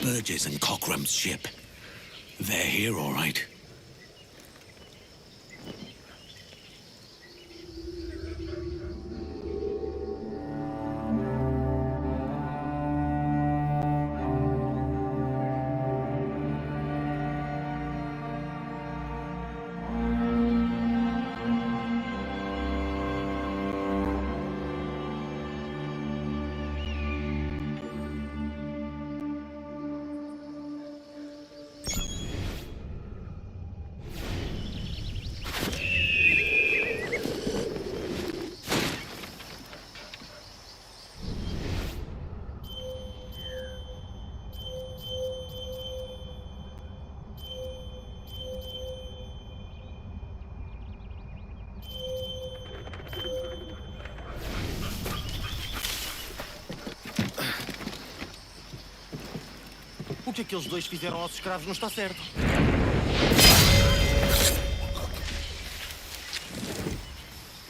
Burgess and Cockram's ship. They're here, all right. O que aqueles dois fizeram aos escravos não está certo.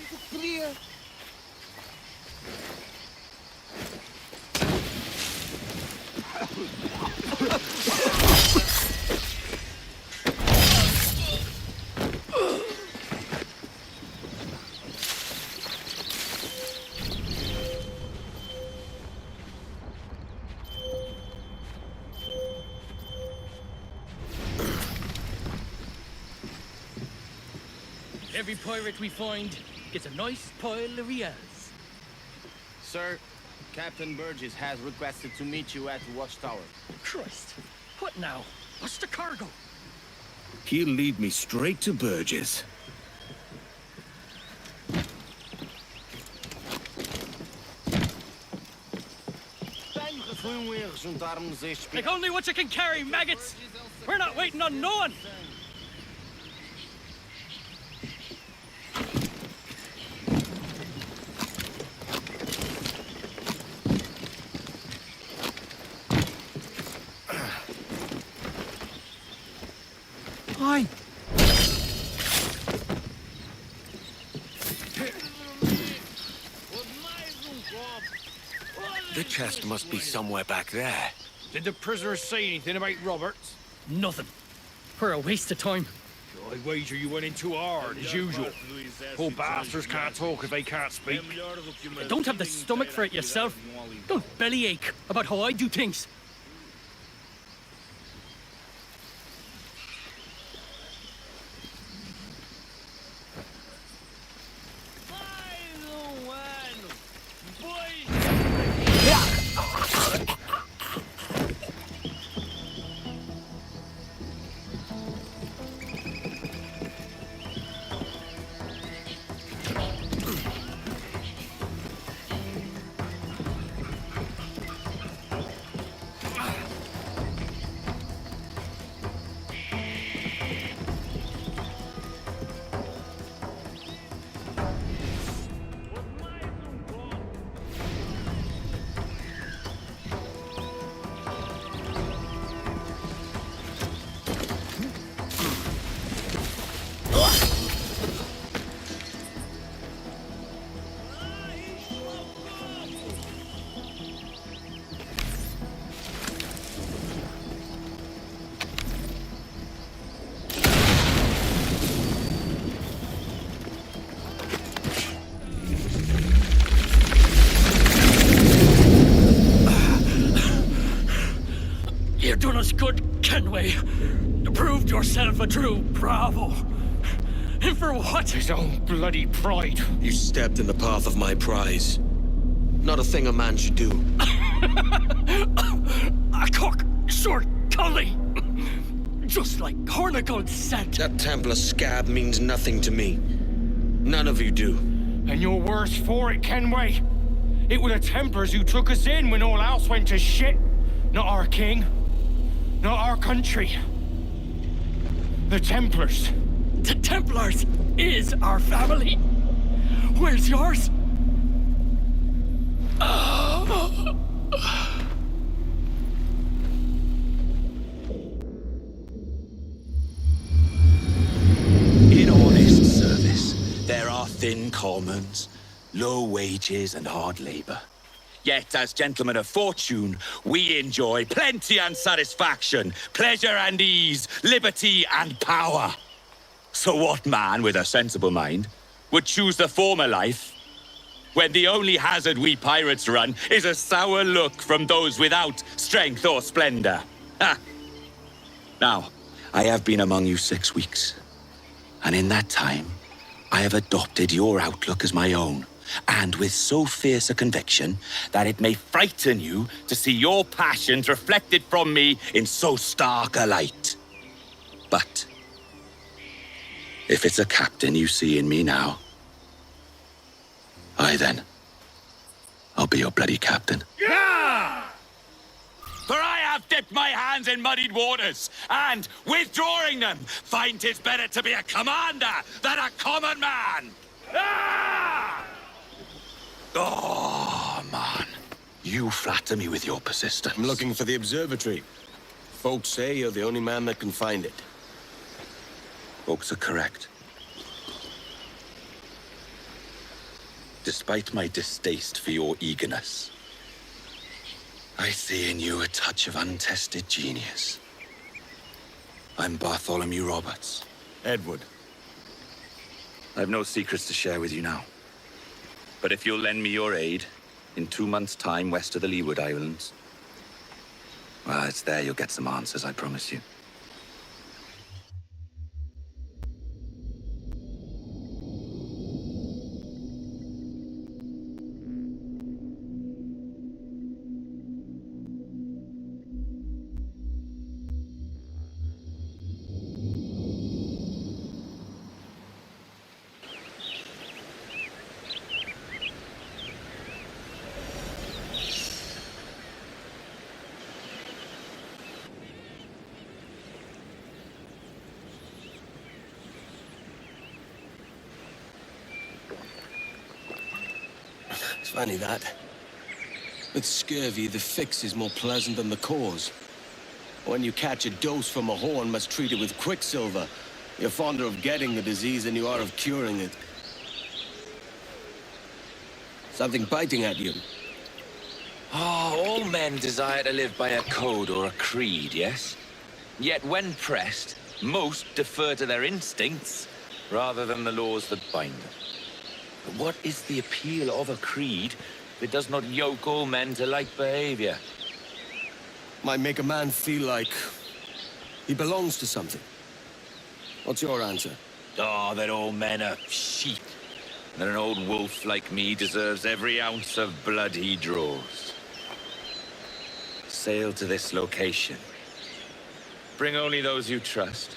O que queria? Every pirate we find gets a nice pile of reals. Sir, Captain Burgess has requested to meet you at the watchtower. Christ, what now? What's the cargo? He'll lead me straight to Burgess. Foi erro juntarmos estes... Take only what you can carry, maggots! We're not waiting on no one! Hi. The chest must be somewhere back there. Did the prisoners say anything about Roberts? Nothing. We're a waste of time. I wager you went in too hard, as usual. Poor bastards can't talk if they can't speak. You don't have the stomach for it yourself. Don't bellyache about how I do things. You've done us good, Kenway. You proved yourself a true bravo. And for what? His own bloody pride. You stepped in the path of my prize. Not a thing a man should do. A cock short collie. Just like Hornigold said. That Templar scab means nothing to me. None of you do. And you're worse for it, Kenway. It were the Templars who took us in when all else went to shit. Not our king. Not our country. The Templars. The Templars is our family. Where's yours? In honest service, there are thin commons, low wages and hard labor. Yet, as gentlemen of fortune, we enjoy plenty and satisfaction, pleasure and ease, liberty and power. So what man with a sensible mind would choose the former life, when the only hazard we pirates run is a sour look from those without strength or splendor? Ha! Now, I have been among you 6 weeks, and in that time, I have adopted your outlook as my own, and with so fierce a conviction that it may frighten you to see your passions reflected from me in so stark a light. But if it's a captain you see in me now, I'll be your bloody captain. Yeah! For I have dipped my hands in muddied waters, and, withdrawing them, find 'tis better to be a commander than a common man! Ah! Oh, man. You flatter me with your persistence. I'm looking for the observatory. Folks say you're the only man that can find it. Folks are correct. Despite my distaste for your eagerness, I see in you a touch of untested genius. I'm Bartholomew Roberts. Edward. I've no secrets to share with you now. But if you'll lend me your aid, in 2 months' time west of the Leeward Islands, well, it's there you'll get some answers, I promise you. It's funny that. With scurvy, the fix is more pleasant than the cause. When you catch a dose from a horn, must treat it with quicksilver. You're fonder of getting the disease than you are of curing it. Something biting at you. Oh, all men desire to live by a code or a creed, yes? Yet when pressed, most defer to their instincts rather than the laws that bind them. But what is the appeal of a creed if it does not yoke all men to like behavior? Might make a man feel like he belongs to something. What's your answer? Oh, that all men are sheep. And that an old wolf like me deserves every ounce of blood he draws. Sail to this location. Bring only those you trust.